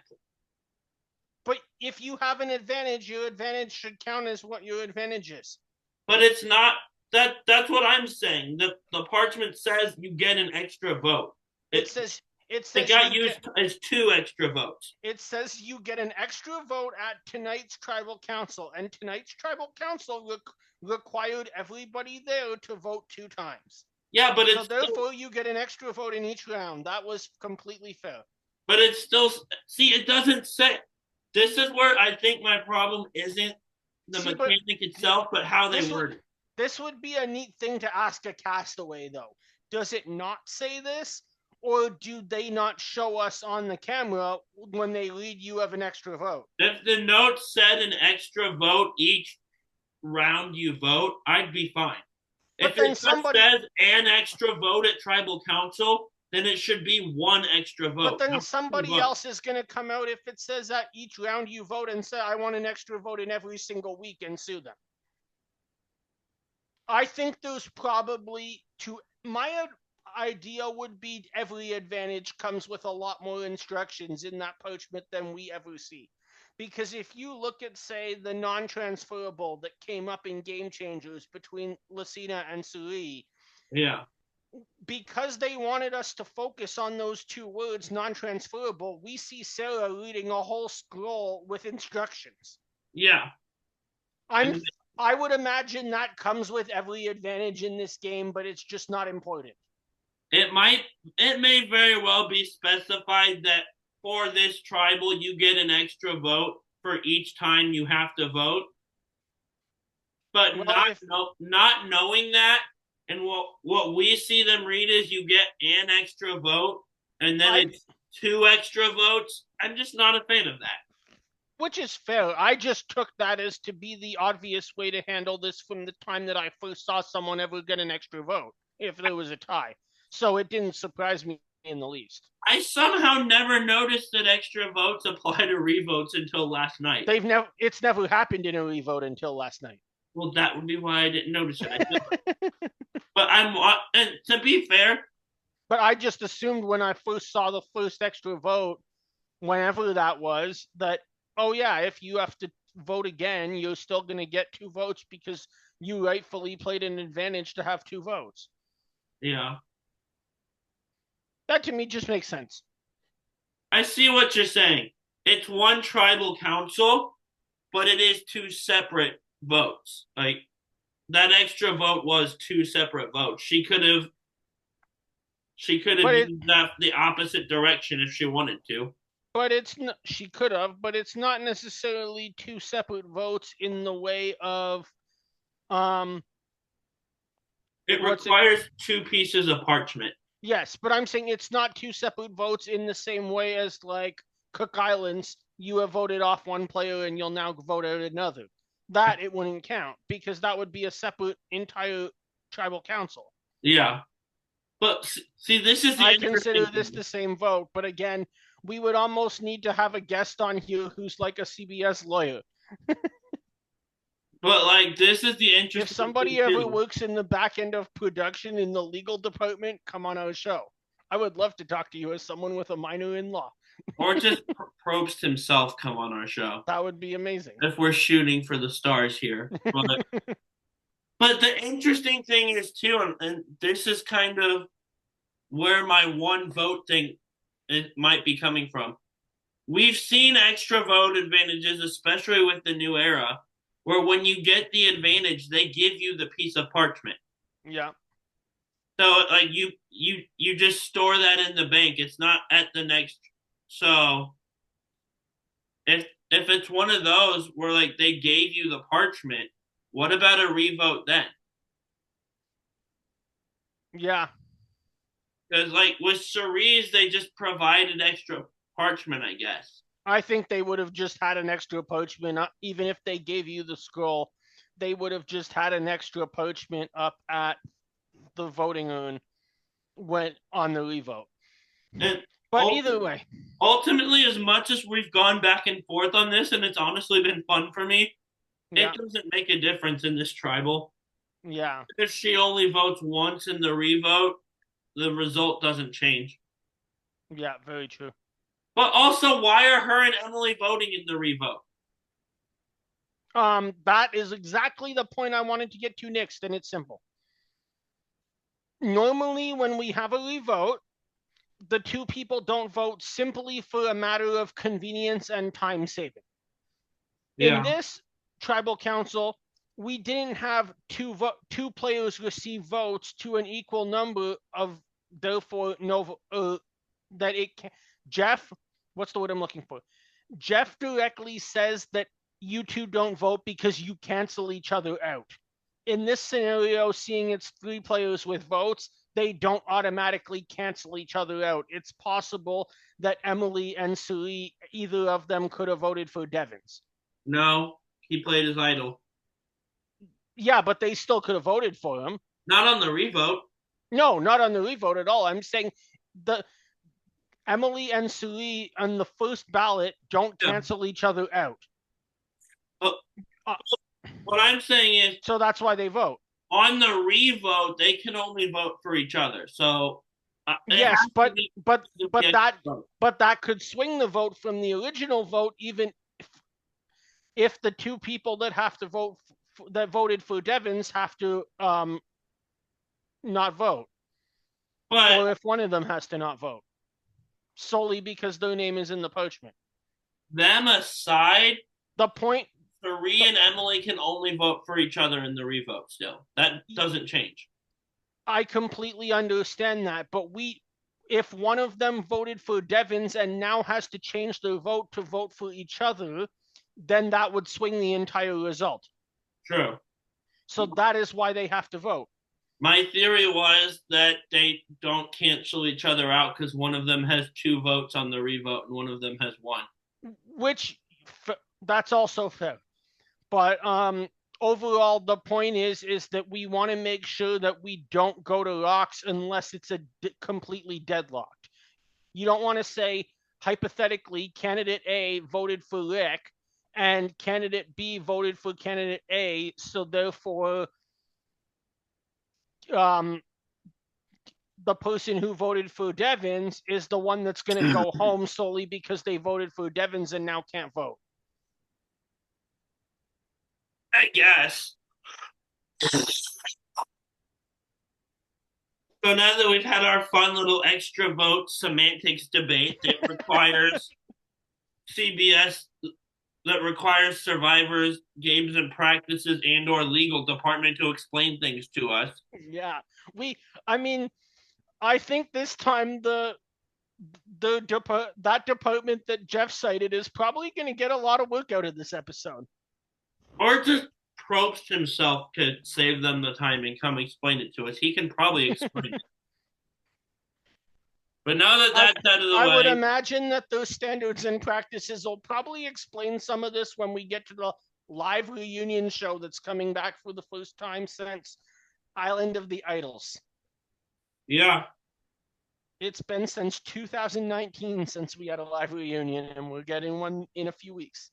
But if you have an advantage, your advantage should count as what your advantage is. But it's not that's what I'm saying. The parchment says you get an extra vote. It says it got used as 2 extra votes. It says you get an extra vote at tonight's tribal council, and tonight's tribal council required everybody there to vote 2 times. Yeah, but so therefore you get an extra vote in each round. That was completely fair. But it's still, see, it doesn't say. This is where I think my problem isn't the mechanic itself, but how they word it. This would be a neat thing to ask a castaway, though. Does it not say this? Or do they not show us on the camera when they read you have an extra vote? If the note said an extra vote each round you vote, I'd be fine. But if it just says an extra vote at tribal council, then it should be 1 extra vote. But then somebody else is going to come out if it says that each round you vote and say, I want an extra vote in every single week, and sue them. I think there's probably, my idea would be every advantage comes with a lot more instructions in that parchment than we ever see. Because if you look at, say, the non-transferable that came up in Game Changers between Lucina and Suri, yeah, because they wanted us to focus on those 2 words, non-transferable, we see Sarah reading a whole scroll with instructions. Yeah. I would imagine that comes with every advantage in this game, but it's just not important. It may very well be specified that for this tribal, you get an extra vote for each time you have to vote. But not knowing that, and what we see them read is you get an extra vote, and then it's 2 extra votes. I'm just not a fan of that. Which is fair. I just took that as to be the obvious way to handle this from the time that I first saw someone ever get an extra vote, if there was a tie. So it didn't surprise me in the least. I somehow never noticed that extra votes apply to revotes until last night. It's never happened in a revote until last night. Well, that would be why I didn't notice it. I feel but and to be fair, But I just assumed when I first saw the first extra vote, whenever that was, that, oh yeah, if you have to vote again, you're still going to get 2 votes because you rightfully played an advantage to have 2 votes. yeah, That to me just makes sense. I see what you're saying. It's one tribal council, but it is two separate votes. Like that extra vote was two separate votes. She could have But it used that the opposite direction if she wanted to. but it's she could have, but it's not necessarily 2 separate votes in the way of um It what's it requires two pieces of parchment. yes, but I'm saying it's not 2 separate votes in the same way as like Cook Islands, you have voted off one player and you'll now vote out another. That it wouldn't count because that would be a separate entire tribal council. Yeah. But see, this is the I interesting consider this thing. the same vote, but again, we would almost need to have a guest on here who's like a CBS lawyer. But like this is the If interesting thing somebody ever too. works in the back end of production in the legal department, come on our show. I would love to talk to you as someone with a minor in law. Or just Probst himself come on our show That would be amazing. if we're shooting for the stars here. But the interesting thing is too, and this is kind of where my one vote thing it might be coming from. We've seen extra vote advantages, especially with the new era, where when you get the advantage, they give you the piece of parchment. Yeah. So like you just store that in the bank. It's not at the next. So if it's one of those where like they gave you the parchment, what about a revote then? Yeah. Because like with Cerise, they just provided extra parchment, I guess. I think they would have just had an extra parchment, even if they gave you the scroll. They would have just had an extra parchment up at the voting urn when on the revote. And But either way, ultimately, as much as we've gone back and forth on this, and it's honestly been fun for me, it yeah, doesn't make a difference in this tribal. yeah, If she only votes once in the revote, the result doesn't change. yeah, very true. But also, why are her and Emily voting in the revote? That is exactly the point I wanted to get to next, and it's simple. Normally, when we have a revote, the 2 people don't vote simply for a matter of convenience and time saving. In Yeah. this tribal council, we didn't have two players receive votes to an equal number of therefore no that it can, Jeff, what's the word I'm looking for? Jeff directly says that you two don't vote because you cancel each other out. In this scenario, seeing it's 3 players with votes, they don't automatically cancel each other out. It's possible that Emily and Suri, either of them could have voted for Devins. No, he played his idol. Yeah, but they still could have voted for him. Not on the revote. No, not on the revote at all. I'm saying the Emily and Suri on the first ballot don't Yeah. cancel each other out. Uh, Uh, what I'm saying is, so that's why they vote. on the revote, they can only vote for each other. So yes, but that vote. but that could swing the vote from the original vote, even if the 2 people that have to vote that voted for Devins have to not vote, But or if one of them has to not vote solely because their name is in the parchment. them aside, The point, Marie and Emily can only vote for each other in the revote still. That doesn't change. I completely understand that, but if one of them voted for Devins and now has to change their vote to vote for each other, then that would swing the entire result. True. So that is why they have to vote. My theory was that they don't cancel each other out because one of them has 2 votes on the revote and one of them has 1. Which that's also fair. But overall, the point is that we want to make sure that we don't go to locks unless it's completely deadlocked. You don't want to say, hypothetically, candidate A voted for Rick and candidate B voted for candidate A, so therefore um, the person who voted for Devins is the one that's going to go home solely because they voted for Devins and now can't vote. I guess. So now that we've had our fun little extra vote semantics debate that requires CBS, that requires survivors, games and practices, and/or legal department to explain things to us. Yeah, I mean, I think this time that department that Jeff cited is probably going to get a lot of work out of this episode. Or just Probst himself could save them the time and come explain it to us. He can probably explain it. But now that that's out of the I would way, imagine that those standards and practices will probably explain some of this when we get to the live reunion show that's coming back for the first time since Island of the Idols. yeah. It's been since 2019 since we had a live reunion, and we're getting one in a few weeks.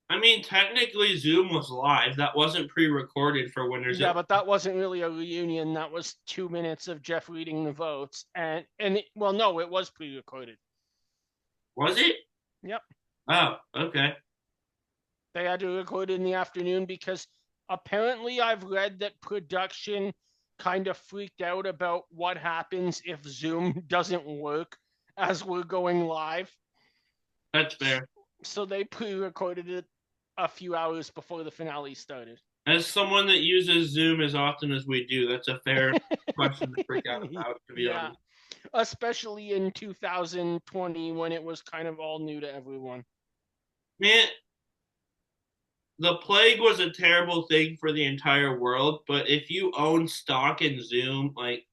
I mean, technically, Zoom was live. That wasn't pre-recorded for winners. Yeah, but that wasn't really a reunion. That was 2 minutes of Jeff reading the votes, well, no, it was pre-recorded. Was it? Yep. Oh, okay. They had to record it in the afternoon because apparently I've read that production kind of freaked out about what happens if Zoom doesn't work as we're going live. That's fair. So they pre-recorded it a few hours before the finale started. As someone that uses Zoom as often as we do, that's a fair question to freak out about, to be honest. Especially in 2020 when it was kind of all new to everyone. Man, the plague was a terrible thing for the entire world, but if you own stock in Zoom, like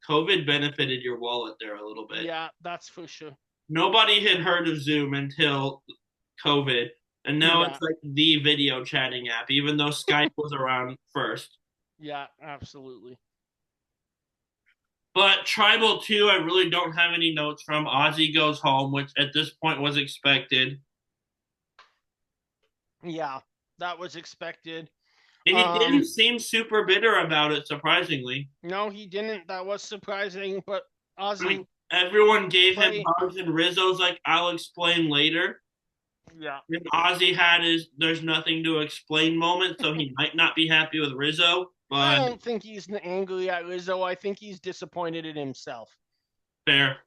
COVID benefited your wallet there a little bit. Yeah, that's for sure. Nobody had heard of Zoom until COVID, and now it's like the video chatting app, even though Skype was around first. Yeah, absolutely. But Tribal 2, I really don't have any notes from. Ozzy goes home, which at this point was expected. Yeah, that was expected. And he didn't seem super bitter about it, surprisingly. No, he didn't. That was surprising, but Ozzy... I mean, everyone gave him hugs, and Rizzo's like, I'll explain later. Yeah. And Ozzy had his there's nothing to explain moment, so he might not be happy with Rizzo. But I don't think he's angry at Rizzo. I think he's disappointed in himself. Fair.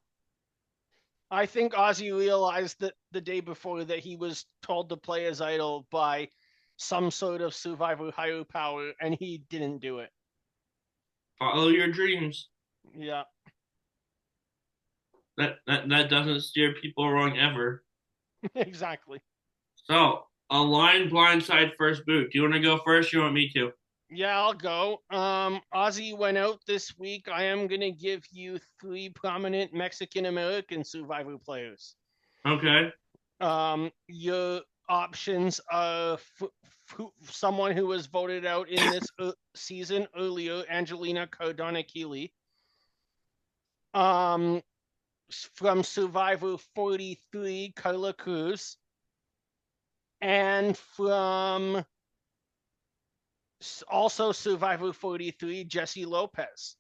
I think Ozzy realized that the day before that he was told to play his idol by some sort of survivor higher power, and he didn't do it. Follow your dreams. Yeah. That doesn't steer people wrong ever. Exactly. So, Align blindside first boot. Do you want to go first? You want me to? Yeah, I'll go. Ozzy went out this week. I am going to give you 3 prominent Mexican-American Survivor players. Okay. Your options are someone who was voted out in this season earlier, Angelina Cardona-Keeley. From Survivor 43, Carla Cruz. And from also Survivor 43, Jesse Lopez.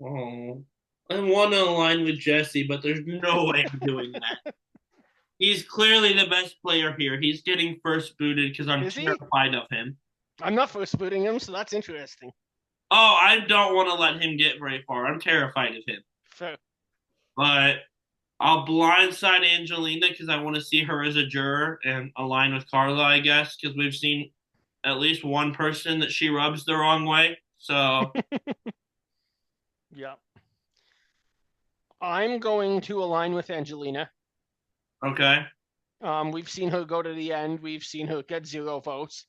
Oh, I want to align with Jesse, but there's no way I'm doing that. He's clearly the best player here. He's getting first booted because I'm terrified of him. I'm not first booting him, so that's interesting. Oh, I don't want to let him get very far. I'm terrified of him. Fair. But I'll blindside Angelina because I want to see her as a juror and align with Carla, I guess, because we've seen at least one person that she rubs the wrong way. So, yeah. I'm going to align with Angelina. Okay. We've seen her go to the end. We've seen her get 0 votes.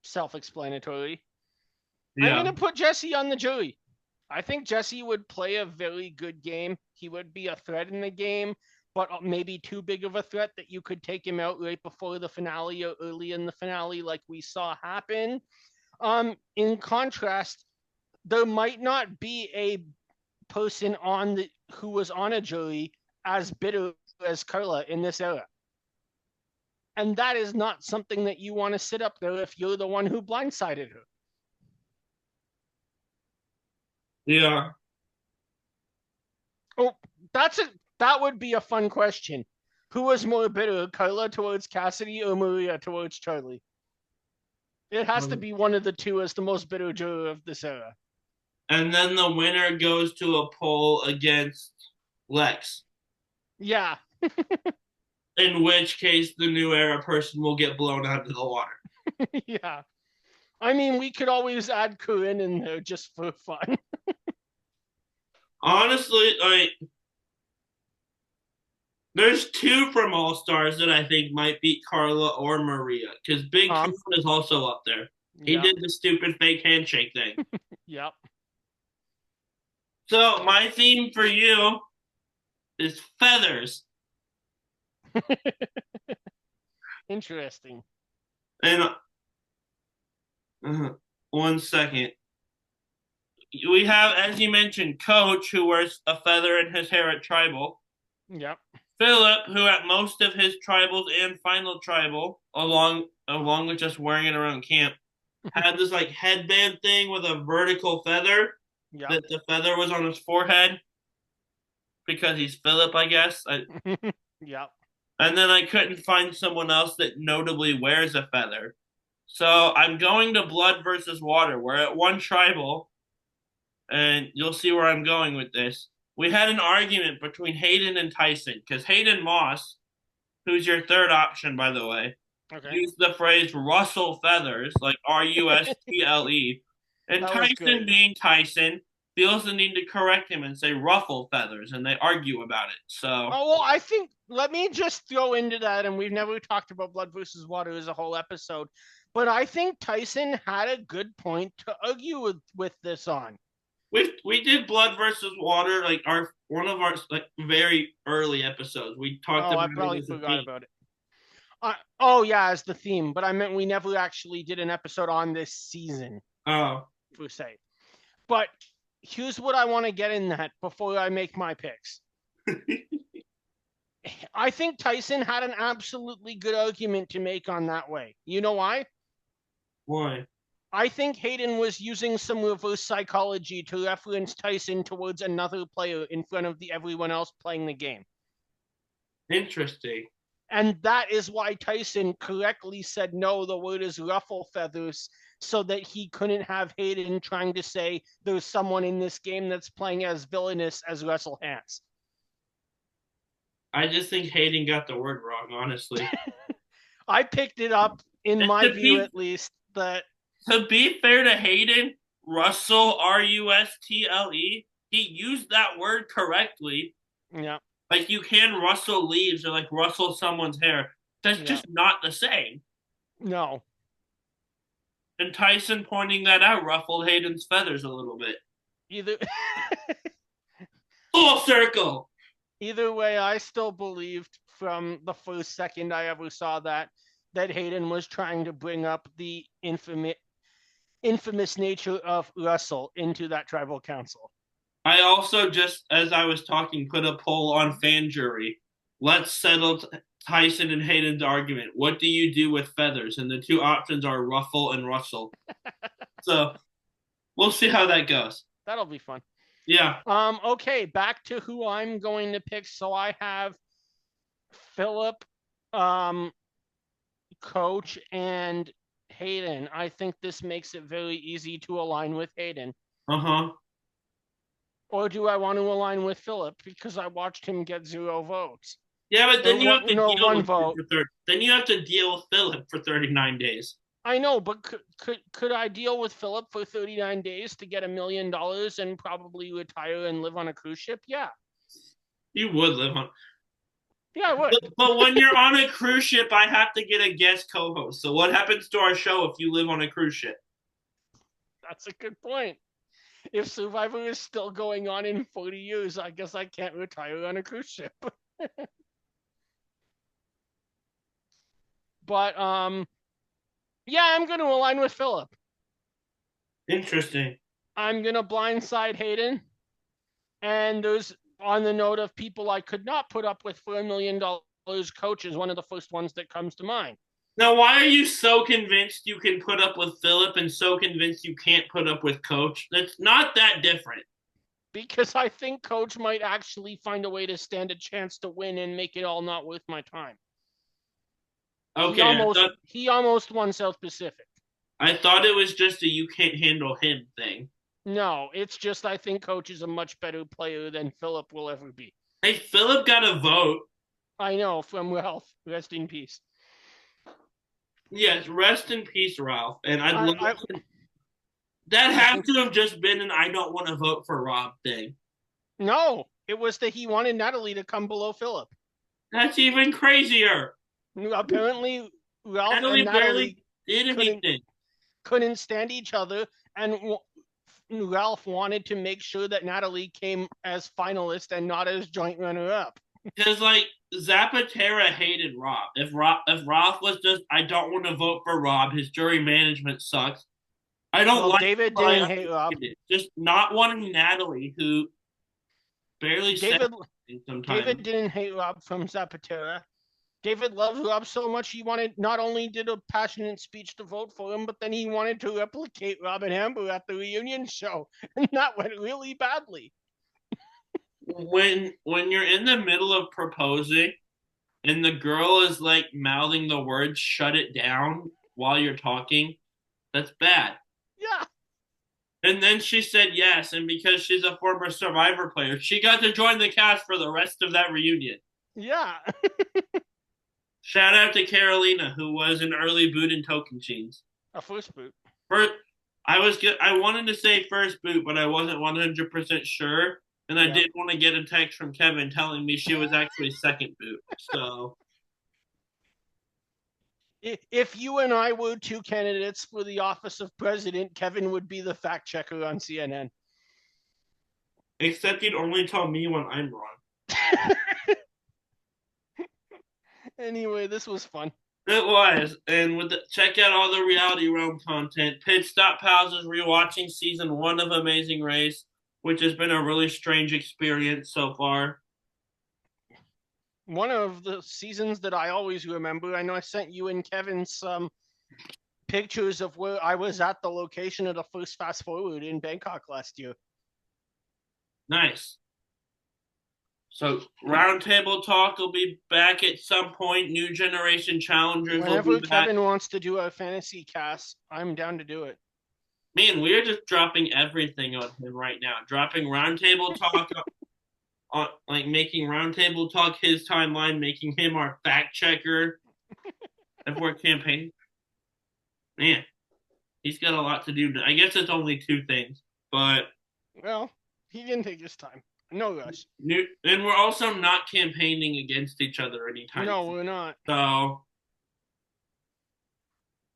Self-explanatory. Yeah. I'm going to put Jesse on the jury. I think Jesse would play a very good game. He would be a threat in the game, but maybe too big of a threat that you could take him out right before the finale or early in the finale like we saw happen. In contrast, there might not be a person who was on a jury as bitter as Carla in this era. And that is not something that you want to sit up there if you're the one who blindsided her. Yeah. Oh, that would be a fun question. Who was more bitter, Carla towards Cassidy or Maria towards Charlie? It has to be one of the two as the most bitter juror of this era. And then the winner goes to a poll against Lex, Yeah. in which case the new era person will get blown out of the water. Yeah. I mean, we could always add Corinne in there just for fun. Honestly, like there's two from All Stars that I think might beat Carla or Maria because Big Cousin is also up there. He Yep. did the stupid fake handshake thing. Yep. So my theme for you is feathers. Interesting. And 1 second. We have, as you mentioned, Coach, who wears a feather in his hair at Tribal. Yep. Philip, who at most of his tribals and final tribal, along with just wearing it around camp, had this like headband thing with a vertical feather. Yep. That the feather was on his forehead because he's Philip, I guess. Yep. And then I couldn't find someone else that notably wears a feather. So I'm going to Blood versus Water. We're at one tribal, and you'll see where I'm going with this. We had an argument between Hayden and Tyson because Hayden Moss, who's your third option, by the way, used the phrase Russell Feathers, like Rustle. And That was Tyson, good. being Tyson, feels the need to correct him and say ruffle feathers, and they argue about it. So, Oh, well, I think, let me just throw into that, and we've never talked about Blood versus Water as a whole episode, but I think Tyson had a good point to argue with this on. we did Blood versus Water, like one of our like very early episodes. We talked about I probably it as a forgot theme. about it. Oh yeah, as the theme, but I meant we never actually did an episode on this season. Oh, per se. But here's what I want to get in that before I make my picks. I think Tyson had an absolutely good argument to make on that way. You know why? Why? I think Hayden was using some reverse psychology to reference Tyson towards another player in front of everyone else playing the game. Interesting. And that is why Tyson correctly said, no, the word is ruffle feathers, so that he couldn't have Hayden trying to say there's someone in this game that's playing as villainous as Russell Hantz. I just think Hayden got the word wrong, honestly. I picked it up, in my view at least, that... To be fair to Hayden, Russell, Rustle, he used that word correctly. Yeah. Like you can rustle leaves or like rustle someone's hair. That's just not the same. No. And Tyson pointing that out ruffled Hayden's feathers a little bit. Either full circle. Either way, I still believed from the first second I ever saw that Hayden was trying to bring up the infamous nature of Russell into that tribal council. I also just, as I was talking, put a poll on fan jury. Let's settle Tyson and Hayden's argument. What do you do with feathers? And the two options are ruffle and rustle. So we'll see how that goes. That'll be fun. Yeah. Okay, back to who I'm going to pick. So I have Philip, Coach, and Hayden. I think this makes it very easy to align with Hayden. Uh-huh. Or do I want to align with Philip because I watched him get 0 votes? Yeah, but then you have to deal one vote. Then you have to deal with Philip for 39 days. I know, but could I deal with Philip for 39 days to get $1 million and probably retire and live on a cruise ship? Yeah. You would live on. Yeah, I would. But when you're on a cruise ship, I have to get a guest co-host. So what happens to our show if you live on a cruise ship? That's a good point. If Survivor is still going on in 40 years, I guess I can't retire on a cruise ship. But yeah, I'm going to align with Philip. Interesting. I'm going to blindside Hayden. And On the note of people I could not put up with for $1 million, Coach is one of the first ones that comes to mind. Now, why are you so convinced you can put up with Philip and so convinced you can't put up with Coach? That's not that different. Because I think Coach might actually find a way to stand a chance to win and make it all not worth my time. He Okay, almost he almost won South Pacific. I thought it was just a you can't handle him thing. No, it's just I think Coach is a much better player than Philip will ever be. Hey, Philip got a vote. I know, from Ralph. Rest in peace. Yes, rest in peace, Ralph. And I'd love I, to, that I had think to have just been an I don't want to vote for Rob thing. no, it was that he wanted Natalie to come below Philip. That's even crazier. Apparently, Ralph and Natalie barely Natalie did couldn't anything. couldn't stand each other, and Ralph wanted to make sure that Natalie came as finalist and not as joint runner-up. Because like Zapatera hated Rob. If Ralph was just I don't want to vote for Rob, his jury management sucks. I don't Well, like David why didn't hate Rob. just not wanting Natalie, who barely said David anything sometimes. David didn't hate Rob from Zapatera. David loved Rob so much he wanted not only did a passionate speech to vote for him, but then he wanted to replicate Rob and Amber at the reunion show, and that went really badly. When you're in the middle of proposing and the girl is like mouthing the words "shut it down" while you're talking, that's bad. Yeah. And then she said yes, and because she's a former Survivor player, she got to join the cast for the rest of that reunion. Yeah. Shout out to Carolina, who was an early boot in Tocantins. A first boot. First, I wanted to say first boot, but I wasn't 100% sure, and I Yeah. did want to get a text from Kevin telling me she was actually second boot. So If you and I were two candidates for the office of president, Kevin would be the fact checker on CNN. except you'd only tell me when I'm wrong. Anyway, this was fun. It was, and check out all the Reality Realm content. Pit Stop Pals is rewatching season 1 of Amazing Race, which has been a really strange experience so far. One of the seasons that I always remember. I know I sent you and Kevin some pictures of where I was at the location of the first Fast Forward in Bangkok last year. Nice. So Roundtable Talk will be back at some point. New Generation Challengers Whenever will be back. Kevin wants to do a fantasy cast, I'm down to do it. Man, we're just dropping everything on him right now. Dropping Roundtable Talk on like making Roundtable Talk his timeline, making him our fact checker if we're campaigning. Man, he's got a lot to do. I guess it's only 2 things, but Well, he didn't take his time. No rush. and we're also not campaigning against each other anytime. No, we're not. So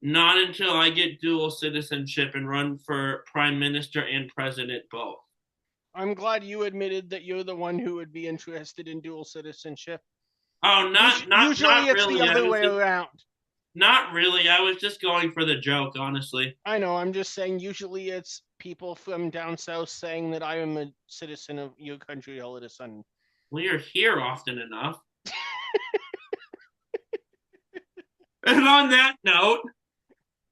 not until I get dual citizenship and run for prime minister and president both. I'm glad you admitted that you're the one who would be interested in dual citizenship. Oh, Usually not it's really. the other way around. Not really. I was just going for the joke, honestly. I know. I'm just saying. Usually it's people from down south saying that I am a citizen of your country all of a sudden. Well, you're here often enough. And on that note,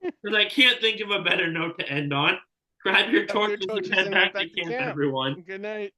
because I can't think of a better note to end on, grab your torches and head back to camp, everyone. Good night.